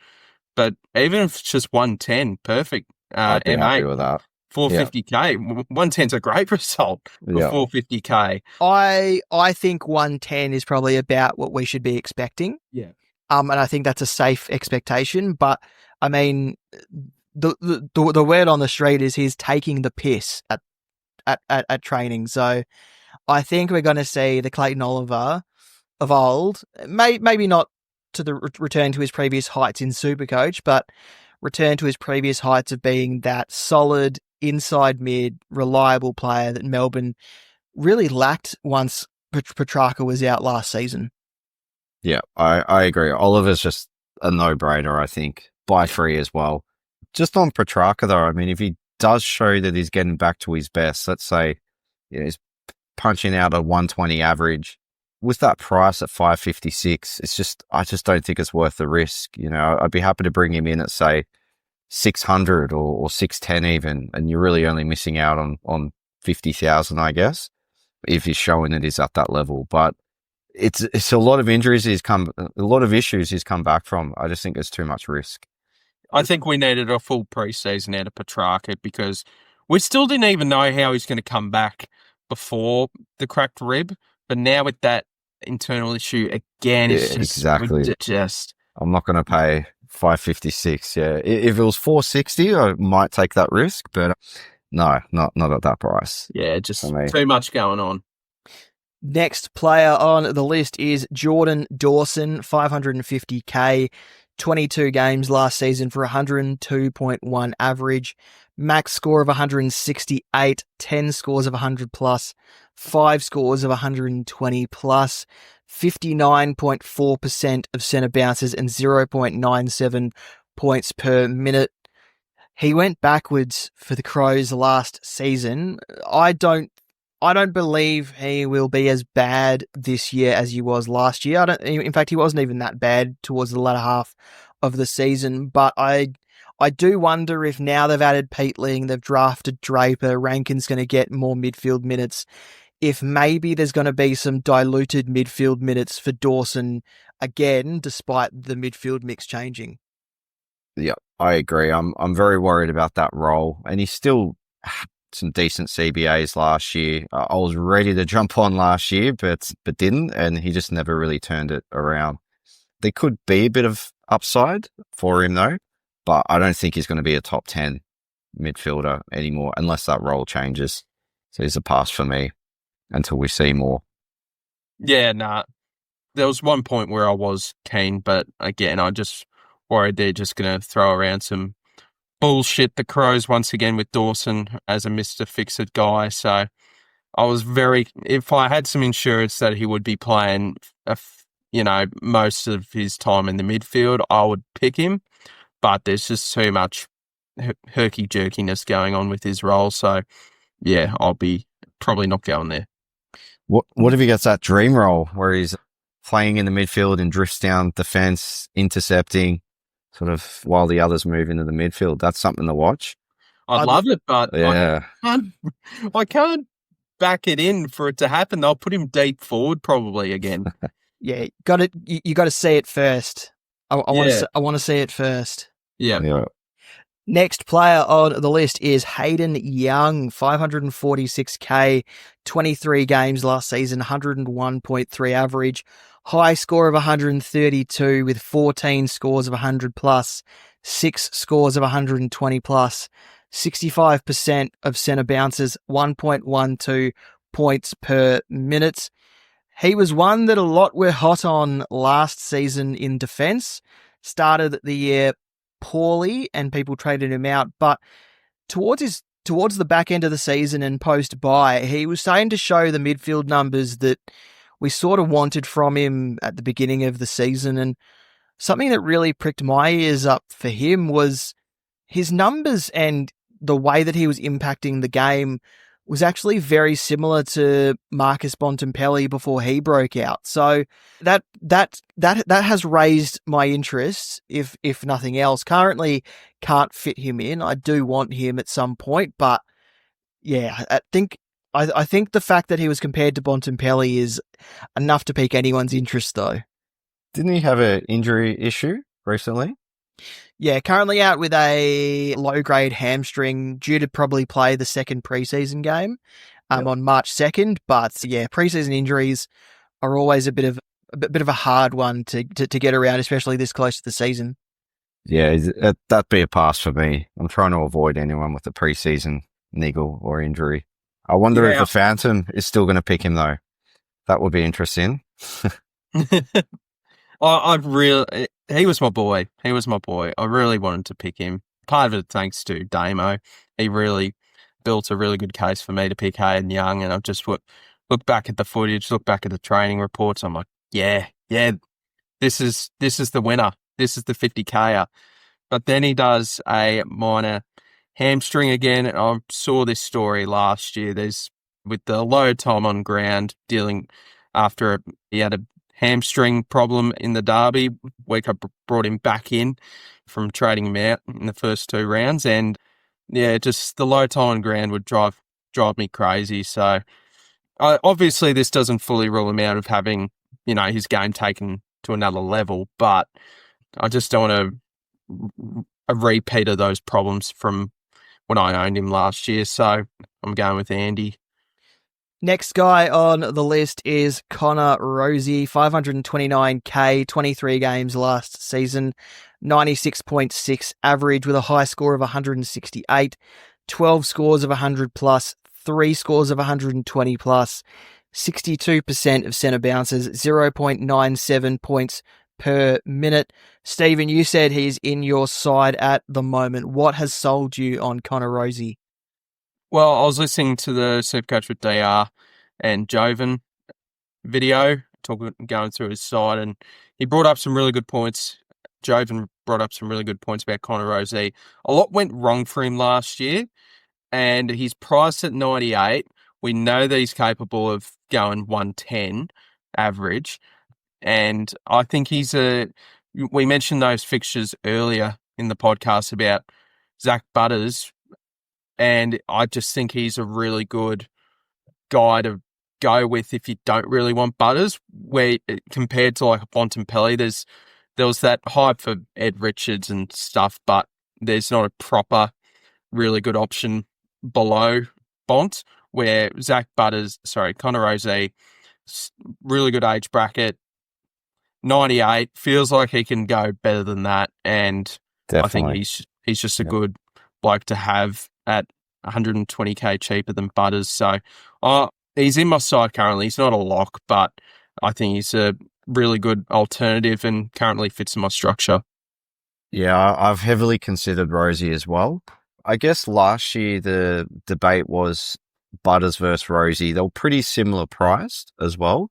But even if it's just 110, perfect. I'd be happy with that. 450k. 110's a great result for 450k. I think 110 is probably about what we should be expecting. Yeah. And I think that's a safe expectation. But I mean, the word on the street is he's taking the piss at training. So I think we're going to see the Clayton Oliver of old, maybe not to the return to his previous heights in SuperCoach, but return to his previous heights of being that solid inside mid, reliable player that Melbourne really lacked once Petrarca was out last season. Yeah, I agree. Oliver's just a no-brainer, I think, by 3 as well. Just on Petrarca, though, I mean, if he does show that he's getting back to his best, let's say he's punching out a 120 average, with that price at 556, I just don't think it's worth the risk. I'd be happy to bring him in at, say, 600 or 610 even, and you're really only missing out on 50,000, I guess, if he's showing that he's at that level. But it's a lot of injuries a lot of issues he's come back from. I just think there's too much risk. I think we needed a full preseason out of Petrarca because we still didn't even know how he's going to come back before the cracked rib. But now with that internal issue again, it's just exactly. I'm not going to pay 556. Yeah, if it was 460, I might take that risk, but no, not at that price. Yeah, just too much going on. Next player on the list is Jordan Dawson, 550k, 22 games last season for 102.1 average, max score of 168, 10 scores of 100 plus, 5 scores of 120 plus, 59.4% of centre bounces and 0.97 points per minute. He went backwards for the Crows last season. I don't believe he will be as bad this year as he was last year. In fact, he wasn't even that bad towards the latter half of the season. But I do wonder if now they've added Peatling, they've drafted Draper, Rankin's going to get more midfield minutes, if maybe there's going to be some diluted midfield minutes for Dawson again, despite the midfield mix changing. Yeah, I agree. I'm very worried about that role. And he's still some decent CBAs last year. I was ready to jump on last year, but didn't, and he just never really turned it around. There could be a bit of upside for him though, but I don't think he's going to be a top 10 midfielder anymore unless that role changes. So he's a pass for me until we see more. Yeah, nah. There was one point where I was keen, but again, I just worried they're just going to throw around some bullshit, the Crows, once again with Dawson as a Mr. Fix-It guy. So I was if I had some insurance that he would be playing, most of his time in the midfield, I would pick him. But there's just too much herky-jerkiness going on with his role. So yeah, I'll be probably not going there. What if he gets that dream role where he's playing in the midfield and drifts down defence, intercepting, sort of while the others move into the midfield? That's something to watch. I'd love it, but yeah. I can't back it in for it to happen. They'll put him deep forward probably again. Yeah, you got to see it first. I want to see it first. Yeah. Next player on the list is Hayden Young, 546k, 23 games last season, 101.3 average, high score of 132 with 14 scores of 100 plus, 6 scores of 120 plus, 65% of centre bounces, 1.12 points per minute. He was one that a lot were hot on last season in defence, started the year poorly and people traded him out, but towards the back end of the season and post-bye, he was starting to show the midfield numbers that we sort of wanted from him at the beginning of the season. And something that really pricked my ears up for him was his numbers, and the way that he was impacting the game was actually very similar to Marcus Bontempelli before he broke out. So that has raised my interest, if nothing else. Currently can't fit him in. I do want him at some point, but yeah, I think the fact that he was compared to Bontempelli is enough to pique anyone's interest, though. Didn't he have an injury issue recently? Yeah, currently out with a low-grade hamstring, due to probably play the second preseason game Yep. on March 2nd. But yeah, preseason injuries are always a bit of a hard one to get around, especially this close to the season. Yeah, that'd be a pass for me. I'm trying to avoid anyone with a preseason niggle or injury. I wonder if Yeah. the Phantom is still going to pick him, though. That would be interesting. He was my boy. He was my boy. I really wanted to pick him. Part of it thanks to Damo. He really built a really good case for me to pick Hayden Young, and I've just look back at the footage, look back at the training reports. I'm like, yeah, this is the winner. This is the 50K. But then he does a minor hamstring again, and I saw this story last year. There's with the low time on ground dealing after he had a hamstring problem in the derby week. I brought him back in from trading him out in the first 2 rounds, and yeah, just the low time on ground would drive me crazy. So obviously this doesn't fully rule him out of having, his game taken to another level, but I just don't want a repeat of those problems from when I owned him last year. So I'm going with Andy. Next guy on the list is Connor Rozee, 529k, 23 games last season, 96.6 average with a high score of 168, 12 scores of 100 plus, 3 scores of 120 plus, 62% of centre bounces, 0.97 points per minute. Stephen, you said he's in your side at the moment. What has sold you on Connor Rozee? Well, I was listening to the SuperCouch with DR and Joven video, going through his side, and he brought up some really good points. Joven brought up some really good points about Connor Rozee. A lot went wrong for him last year, and he's priced at 98. We know that he's capable of going 110 average, and I think we mentioned those fixtures earlier in the podcast about Zach Butters, and I just think he's a really good guy to go with if you don't really want Butters, where compared to like a Bontempelli, there was that hype for Ed Richards and stuff, but there's not a proper really good option below Bont, where Connor Rozee, really good age bracket, 98, feels like he can go better than that, and Definitely. I think he's just a good bloke to have at 120k cheaper than Butters. So he's in my side currently. He's not a lock, but I think he's a really good alternative and currently fits in my structure. Yeah, I've heavily considered Rozee as well. I guess last year the debate was Butters versus Rozee. They were pretty similar priced as well.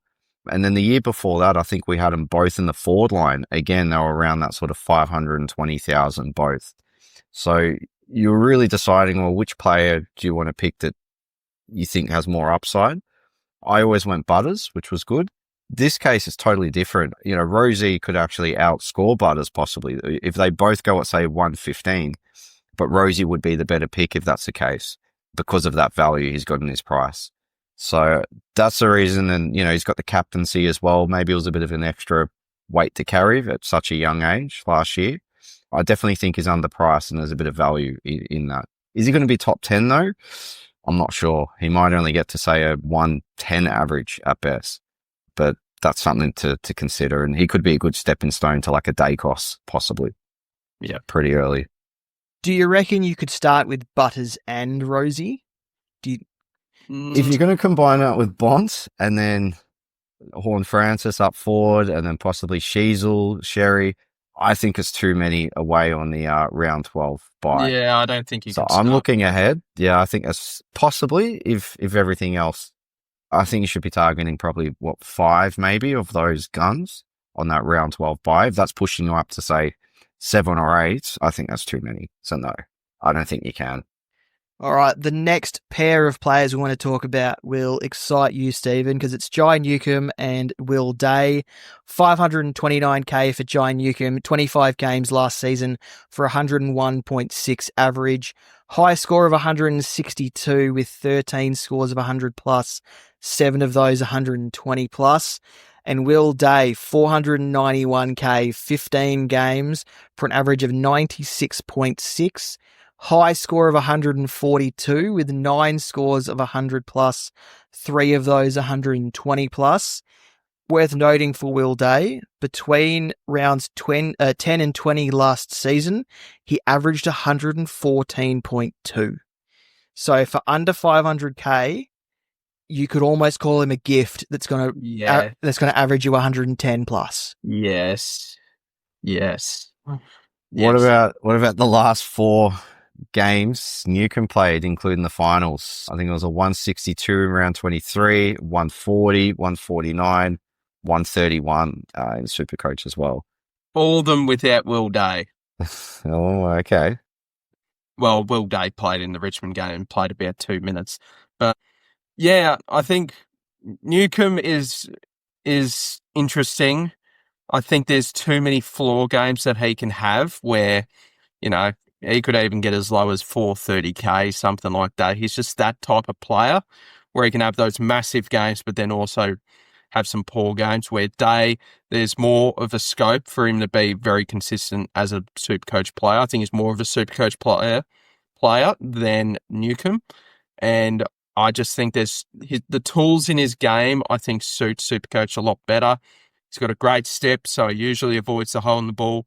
And then the year before that, I think we had them both in the forward line. Again, they were around that sort of 520,000 both. So you're really deciding, well, which player do you want to pick that you think has more upside? I always went Butters, which was good. This case is totally different. Rozee could actually outscore Butters possibly if they both go at, say, 115, but Rozee would be the better pick if that's the case because of that value he's got in his price. So that's the reason. And, he's got the captaincy as well. Maybe it was a bit of an extra weight to carry at such a young age last year. I definitely think he's underpriced and there's a bit of value in that. Is he going to be top 10 though? I'm not sure. He might only get to, say, a 110 average at best, but that's something to consider. And he could be a good stepping stone to like a Dacos possibly. Yeah, pretty early. Do you reckon you could start with Butters and Rozee? If you're going to combine it with Bont and then Horn Francis up forward and then possibly Sheasel, Sherry, I think it's too many away on the round 12 bye. Yeah, I don't think you can. So I'm looking ahead. Yeah, I think it's possibly if everything else, I think you should be targeting probably 5 maybe of those guns on that round 12 bye. If that's pushing you up to say 7 or 8, I think that's too many. So no, I don't think you can. All right, the next pair of players we want to talk about will excite you, Stephen, because it's Jai Newcomb and Will Day. 529k for Jai Newcomb, 25 games last season for 101.6 average. High score of 162 with 13 scores of 100 plus, 7 of those 120 plus. And Will Day, 491k, 15 games for an average of 96.6. High score of 142 with 9 scores of 100 plus, 3 of those 120 plus. Worth noting for Will Day, between rounds 10 and 20 last season, he averaged 114.2. So for under 500k, you could almost call him a gift that's going to average you 110 plus. Yes. What about the last 4 games Newcomb played, including the finals? I think it was a 162 in round 23, 140, 149, 131 in SuperCouch as well. All of them without Will Day. Oh, okay. Well, Will Day played in the Richmond game, played about 2 minutes. But yeah, I think Newcomb is interesting. I think there's too many floor games that he can have where, he could even get as low as 430k, something like that. He's just that type of player where he can have those massive games, but then also have some poor games where Day, there's more of a scope for him to be very consistent as a SuperCouch player. I think he's more of a SuperCouch player than Newcomb. And I just think the tools in his game, I think, suit SuperCouch a lot better. He's got a great step, so he usually avoids the hole in the ball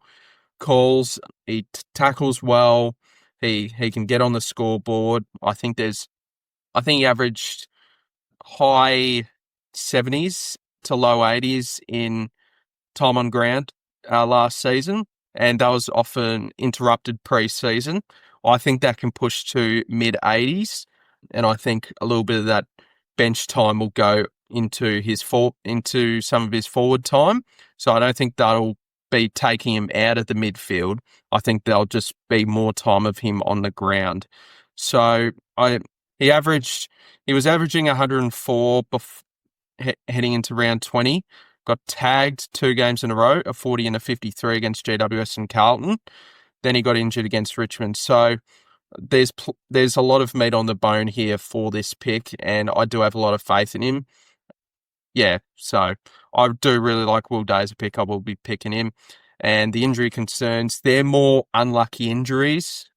calls. He tackles well. He can get on the scoreboard. I think he averaged high 70s to low 80s in time on ground last season, and that was often interrupted pre-season. I think that can push to mid 80s, and I think a little bit of that bench time will go into some of his forward time. So I don't think that'll be taking him out of the midfield. I think there'll just be more time of him on the ground. So he was averaging 104 heading into round 20. Got tagged 2 games in a row, a 40 and a 53 against GWS and Carlton. Then he got injured against Richmond. So there's a lot of meat on the bone here for this pick, and I do have a lot of faith in him. Yeah, so I do really like Will Day as a pick. I will be picking him. And the injury concerns, they're more unlucky injuries.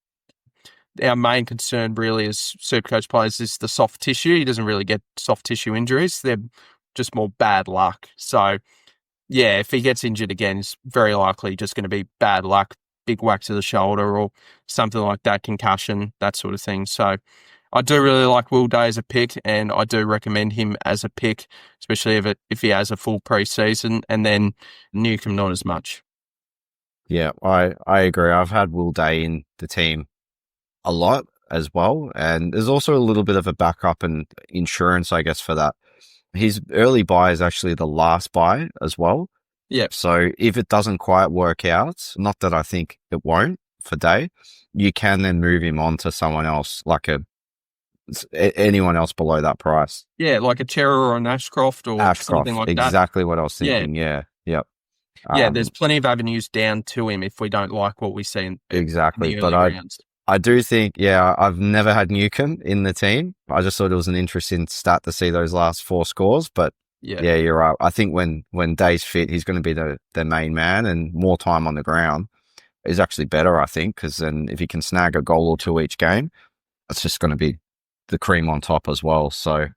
Our main concern really as SuperCouch players is the soft tissue. He doesn't really get soft tissue injuries. They're just more bad luck. So, yeah, if he gets injured again, it's very likely just going to be bad luck, big whack to the shoulder or something like that, concussion, that sort of thing. So I do really like Will Day as a pick, and I do recommend him as a pick, especially if he has a full pre-season, and then Newcomb not as much. Yeah, I agree. I've had Will Day in the team a lot as well, and there's also a little bit of a backup and insurance, I guess, for that. His early buy is actually the last buy as well. Yeah. So if it doesn't quite work out, not that I think it won't for Day, you can then move him on to someone else, like anyone else below that price. Yeah, like a Chera or an Ashcroft or something like that. Exactly what I was thinking. Yeah. Yep. Yeah, there's plenty of avenues down to him if we don't like what we see in exactly. the early rounds. I do think, I've never had Newcomb in the team. I just thought it was an interesting stat to see those last 4 scores. But yeah, you're right. I think when Day's fit, he's going to be the main man, and more time on the ground is actually better, I think, because then if he can snag a goal or 2 each game, it's just going to be the cream on top as well. So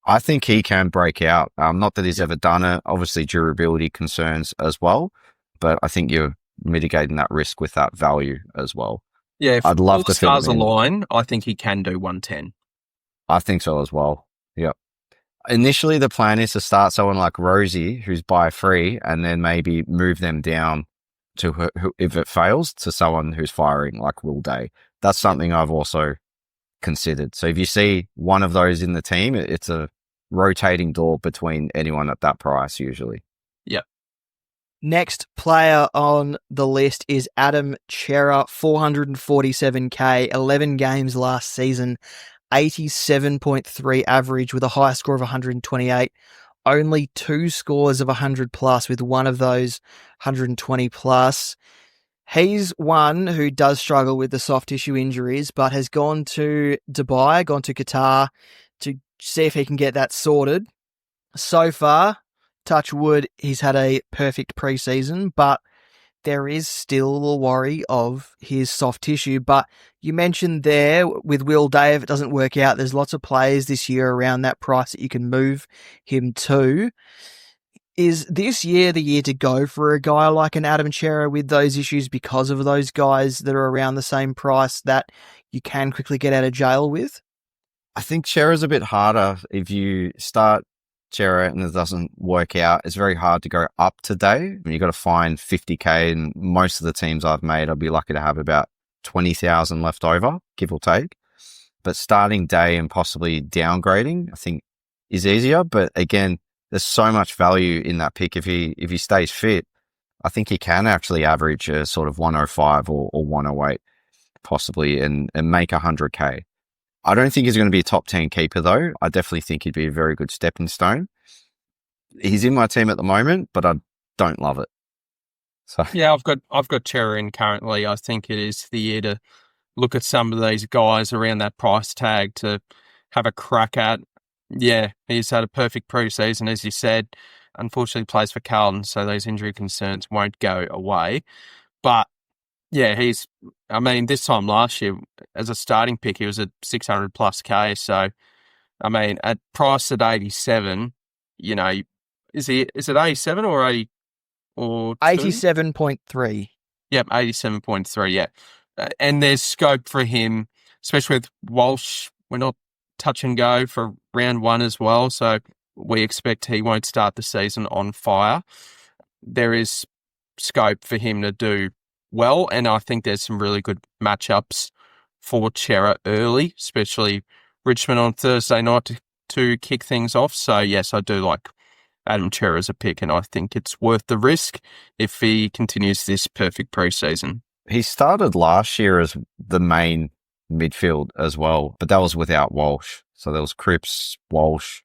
I think he can break out. Not that he's ever done it. Obviously, durability concerns as well, but I think you're mitigating that risk with that value as well. Yeah, if I'd love all the stars align, I think he can do 110. I think so as well. Yep. Initially, the plan is to start someone like Rosie, who's buy free, and then maybe move them down to, if it fails, to someone who's firing like Will Day. That's something I've also considered. So if you see one of those in the team, it's a rotating door between anyone at that price usually. Yep. Next player on the list is Adam Chera, 447k, 11 games last season, 87.3 average with a high score of 128. Only 2 scores of 100 plus, with one of those 120 plus. He's one who does struggle with the soft tissue injuries, but has gone to Dubai, gone to Qatar to see if he can get that sorted. So far, touch wood, he's had a perfect preseason, but there is still a worry of his soft tissue. But you mentioned there with Will Day, if it doesn't work out, there's lots of players this year around that price that you can move him to. Is this year the year to go for a guy like an Adam Chera with those issues because of those guys that are around the same price that you can quickly get out of jail with? I think Chera's a bit harder. If you start Chera and it doesn't work out, it's very hard to go up today. You've got to find 50K, and most of the teams I've made, I'll be lucky to have about 20,000 left over, give or take. But starting day and possibly downgrading, I think, is easier. But again, there's so much value in that pick. If he stays fit, I think he can actually average a sort of 105 or 108 possibly and make 100K. I don't think he's going to be a top 10 keeper though. I definitely think he'd be a very good stepping stone. He's in my team at the moment, but I don't love it. So yeah, I've got Chera in currently. I think it is the year to look at some of these guys around that price tag to have a crack at. Yeah, he's had a perfect preseason, as you said. Unfortunately, plays for Carlton, so those injury concerns won't go away. But yeah, this time last year, as a starting pick, he was at 600 plus K. So, at price at 87, is it 87 or 80 or 87.3? Yep, 87.3. Yeah. And there's scope for him, especially with Walsh. We're not touch and go for round one as well. So we expect he won't start the season on fire. There is scope for him to do well, and I think there's some really good matchups for Chera early, especially Richmond on Thursday night to kick things off. So yes, I do like Adam Chera as a pick, and I think it's worth the risk if he continues this perfect preseason. he started last year as the main midfield as well, but that was without Walsh. So there was Cripps, Walsh.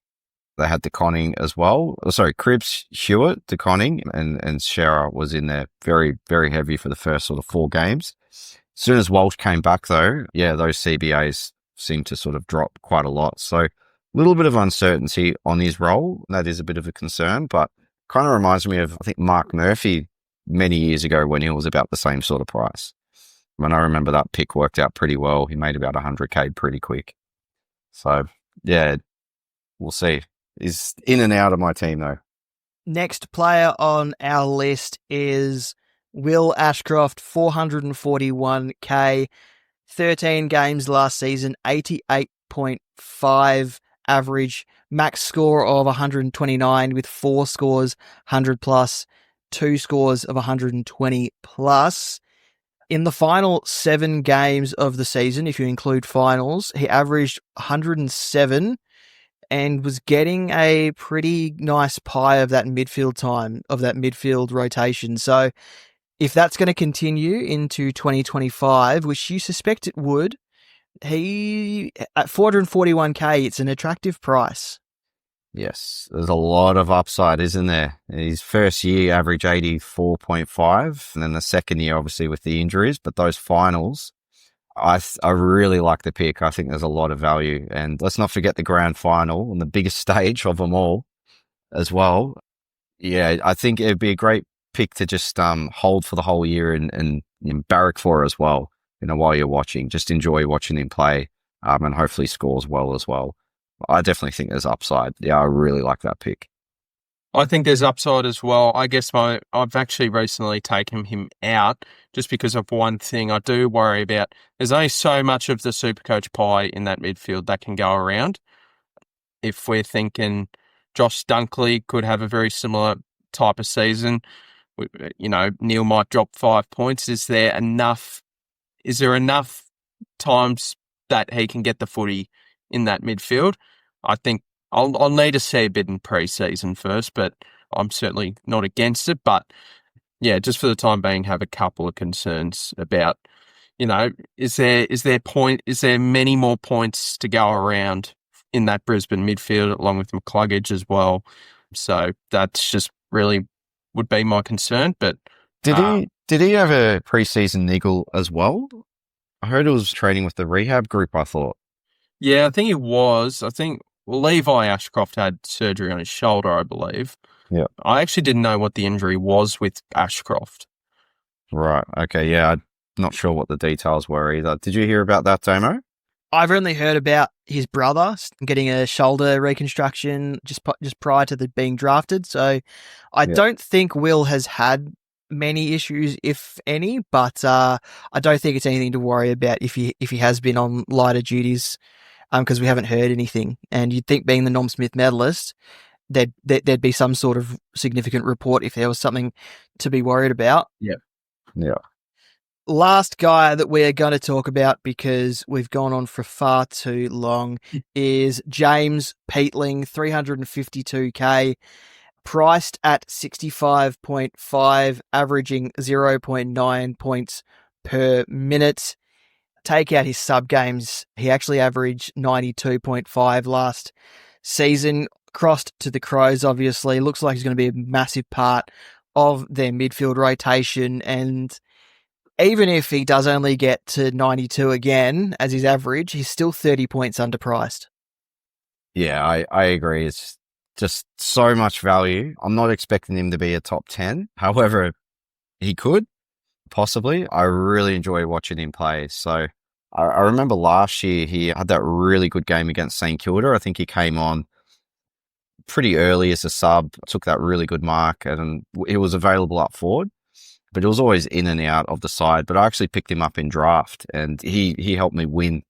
They had DeConning as well. Oh, sorry, Cripps, Hewitt, DeConning, and Shearer was in there very, very heavy for the first sort of 4 games. As soon as Walsh came back, though, yeah, those CBAs seemed to sort of drop quite a lot. So a little bit of uncertainty on his role. That is a bit of a concern, but kind of reminds me of, I think, Mark Murphy many years ago when he was about the same sort of price. When I remember that pick worked out pretty well. He made about 100K pretty quick. So, yeah, we'll see. He's in and out of my team, though. Next player on our list is Will Ashcroft, 441K, 13 games last season, 88.5 average, max score of 129 with 4 scores, 100 plus, 2 scores of 120 plus. In the final 7 games of the season, if you include finals, he averaged 107 and was getting a pretty nice pie of that midfield time, of that midfield rotation. So if that's going to continue into 2025, which you suspect it would, he, at 441K, it's an attractive price. Yes, there's a lot of upside, isn't there? His first year average 84.5, and then the second year, obviously, with the injuries, but those finals, I really like the pick. I think there's a lot of value. And let's not forget the grand final on the biggest stage of them all as well. Yeah, I think it'd be a great pick to just hold for the whole year and barrack for as well, while you're watching. Just enjoy watching him play and hopefully scores well as well. I definitely think there's upside. Yeah, I really like that pick. I think there's upside as well. I guess I've actually recently taken him out just because of one thing I do worry about. There's only so much of the SuperCouch pie in that midfield that can go around. If we're thinking Josh Dunkley could have a very similar type of season, Neil might drop 5 points. Is there enough times that he can get the footy in that midfield? I think I'll need to see a bit in pre-season first, but I'm certainly not against it. But yeah, just for the time being, have a couple of concerns about, is there many more points to go around in that Brisbane midfield along with McCluggage as well? So that's just really would be my concern. But did he have a pre-season niggle as well? I heard it was training with the rehab group, I thought. Yeah, I think it was. I think Levi Ashcroft had surgery on his shoulder, I believe. Yeah. I actually didn't know what the injury was with Ashcroft. Right. Okay. Yeah. I'm not sure what the details were either. Did you hear about that, Damo? I've only heard about his brother getting a shoulder reconstruction just prior to the being drafted. So I don't think Will has had many issues, if any, but I don't think it's anything to worry about if he has been on lighter duties, because we haven't heard anything. And you'd think, being the Norm Smith medalist, there'd be some sort of significant report if there was something to be worried about. Yeah. Last guy that we're going to talk about, because we've gone on for far too long, is James Peatling, 352k, priced at 65.5, averaging 0.9 points per minute. Take out his sub games, he actually averaged 92.5 last season. Crossed to the Crows, obviously. Looks like he's going to be a massive part of their midfield rotation, and even if he does only get to 92 again as his average, he's still 30 points underpriced. Yeah, I agree. It's just so much value. I'm not expecting him to be a top 10. However, he could, possibly. I really enjoy watching him play. So I remember last year he had that really good game against St Kilda. I think he came on pretty early as a sub, took that really good mark, and he was available up forward. But it was always in and out of the side. But I actually picked him up in draft, and he helped me win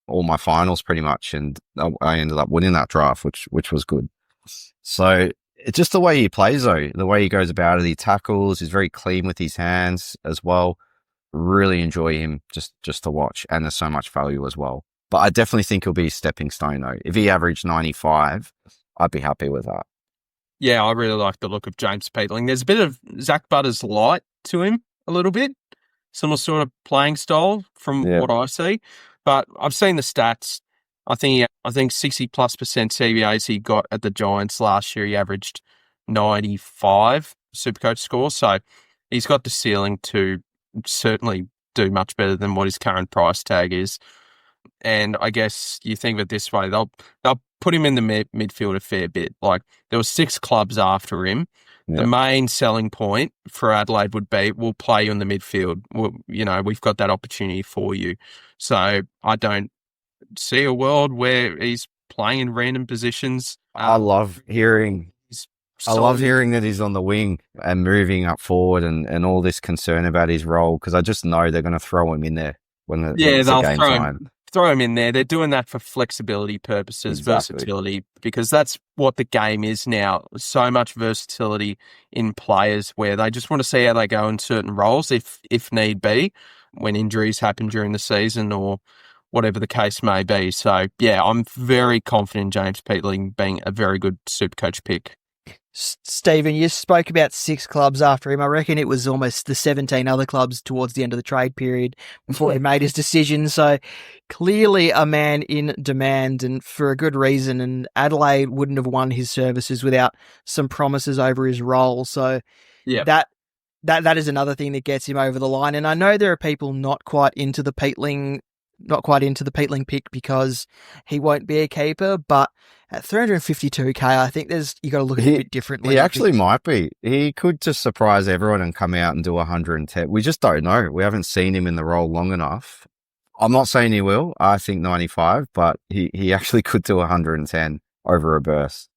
all my finals pretty much, and I ended up winning that draft, which was good. So it's just the way he plays, though, the way he goes about it. He tackles, he's very clean with his hands as well. Really enjoy him just to watch, and there's so much value as well. But I definitely think he'll be a stepping stone, though. If he averaged 95, I'd be happy with that. Yeah, I really like the look of James Peatling. There's a bit of Zach Butters light to him, a little bit. Similar sort of playing style from what I see. But I've seen the stats. I think 60+% CBAs he got at the Giants last year. He averaged 95 SuperCouch score. So he's got the ceiling to certainly do much better than what his current price tag is. And I guess you think of it this way, they'll put him in the midfield a fair bit. Like, there were 6 clubs after him. The main selling point for Adelaide would be, we'll play you in the midfield. We've got that opportunity for you. So I don't see a world where he's playing in random positions. I love hearing that he's on the wing and moving up forward, and all this concern about his role, because I just know they're going to throw him in there when the game's throw him in there. They're doing that for flexibility purposes, versatility, because that's what the game is now. So much versatility in players where they just want to see how they go in certain roles, if need be, when injuries happen during the season or whatever the case may be. So, yeah, I'm very confident in James Peatling being a very good SuperCouch pick. Stephen, you spoke about 6 clubs after him. I reckon it was almost the 17 other clubs towards the end of the trade period before he made his decision. So clearly a man in demand, and for a good reason. And Adelaide wouldn't have won his services without some promises over his role. So that is another thing that gets him over the line. And I know there are people not quite into the Peatling pick because he won't be a keeper, but at 352k, I think you got to look at it a bit differently. He actually might be. He could just surprise everyone and come out and do 110. We just don't know. We haven't seen him in the role long enough. I'm not saying he will. I think 95, but he actually could do 110 over a burst.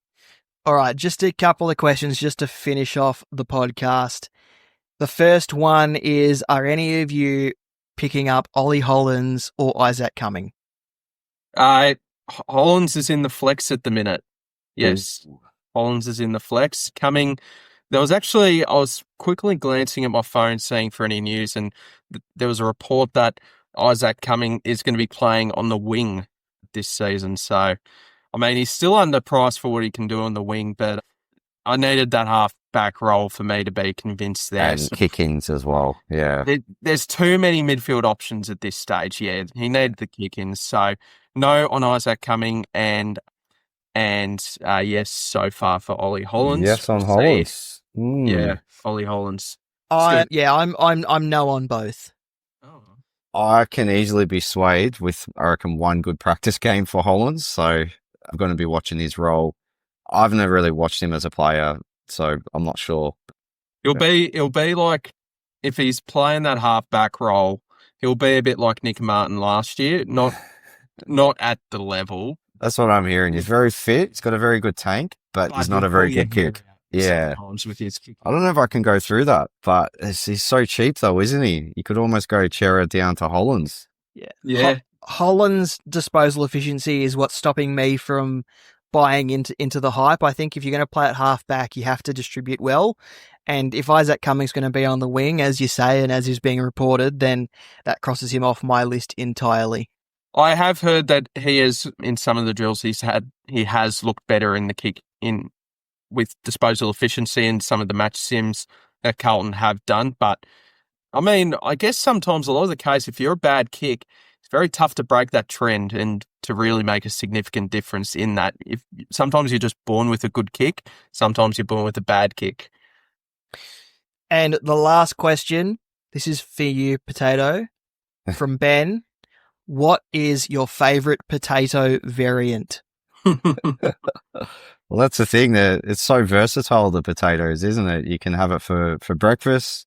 All right, just a couple of questions just to finish off the podcast. The first one is, are any of you picking up Ollie Hollands or Isaac Cumming? Hollands is in the flex at the minute. Yes, Hollands is in the flex. Cumming, I was quickly glancing at my phone, seeing for any news, and there was a report that Isaac Cumming is going to be playing on the wing this season. So, I mean, he's still underpriced for what he can do on the wing, but I needed that half-back role for me to be convinced there. And kick-ins as well, yeah. There's too many midfield options at this stage, yeah. He needed the kick-ins. So, no on Isaac Cumming, and yes, so far for Ollie Hollands. Yes on Hollands. Yeah, Ollie Hollands. I'm no on both. Oh. I can easily be swayed with, I reckon, one good practice game for Hollands, so I'm going to be watching his role. I've never really watched him as a player So I'm not sure. He'll be like, if he's playing that half-back role, he'll be a bit like Nick Martin last year, not at the level. That's what I'm hearing. He's very fit. He's got a very good tank, but he's not a very good kick. Yeah. Sometimes with his kick. I don't know if I can go through that, but he's so cheap though, isn't he? You could almost go Chera down to Hollands. Yeah. Holland's disposal efficiency is what's stopping me from buying into the hype. I think if you're going to play at half back, you have to distribute well. And if Isaac Cummings is going to be on the wing, as you say, and as is being reported, then that crosses him off my list entirely. I have heard that he is, in some of the drills he has looked better in the kick with disposal efficiency in some of the match sims that Carlton have done. But I mean, I guess sometimes a lot of the case, if you're a bad kick, it's very tough to break that trend and to really make a significant difference in that. If sometimes you're just born with a good kick, sometimes you're born with a bad kick. And the last question, this is for you, Potato, from Ben. What is your favourite potato variant? Well, that's the thing. That it's so versatile, the potatoes, isn't it? You can have it for breakfast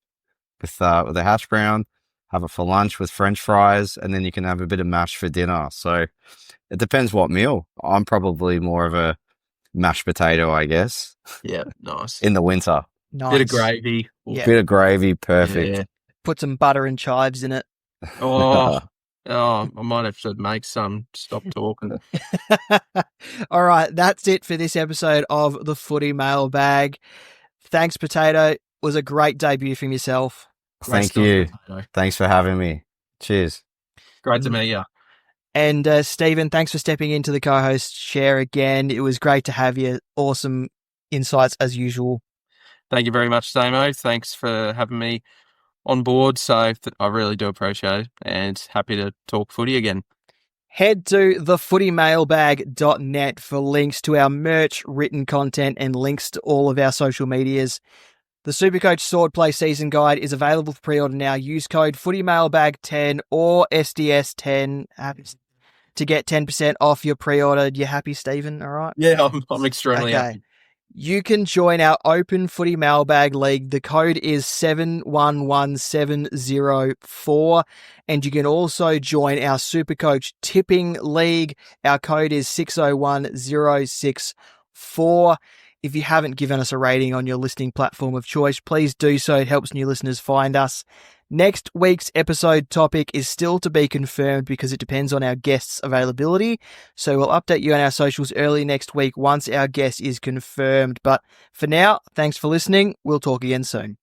with a hash brown, have it for lunch with French fries, and then you can have a bit of mash for dinner. So it depends what meal. I'm probably more of a mashed potato, I guess. Yeah, nice. In the winter. Nice. Bit of gravy. Yeah. Bit of gravy, perfect. Yeah. Put some butter and chives in it. Oh, I might have to make some. Stop talking. All right, that's it for this episode of the Footy Mailbag. Thanks, Potato. It was a great debut from yourself. Thank you. Thanks for having me. Cheers. Great to meet you. And Stephen, thanks for stepping into the co-host chair again. It was great to have you. Awesome insights as usual. Thank you very much, Damo. Thanks for having me on board. So I really do appreciate it and happy to talk footy again. Head to thefootymailbag.net for links to our merch, written content, and links to all of our social medias. The SuperCouch Swordplay Season Guide is available for pre-order now. Use code FootyMailbag10 or SDS10 to get 10% off your pre-order. You happy, Stephen? All right? Yeah, I'm extremely happy. You can join our open Footy Mailbag League. The code is 711704. And you can also join our SuperCouch Tipping League. Our code is 601064. If you haven't given us a rating on your listening platform of choice, please do so. It helps new listeners find us. Next week's episode topic is still to be confirmed because it depends on our guests' availability. So we'll update you on our socials early next week once our guest is confirmed. But for now, thanks for listening. We'll talk again soon.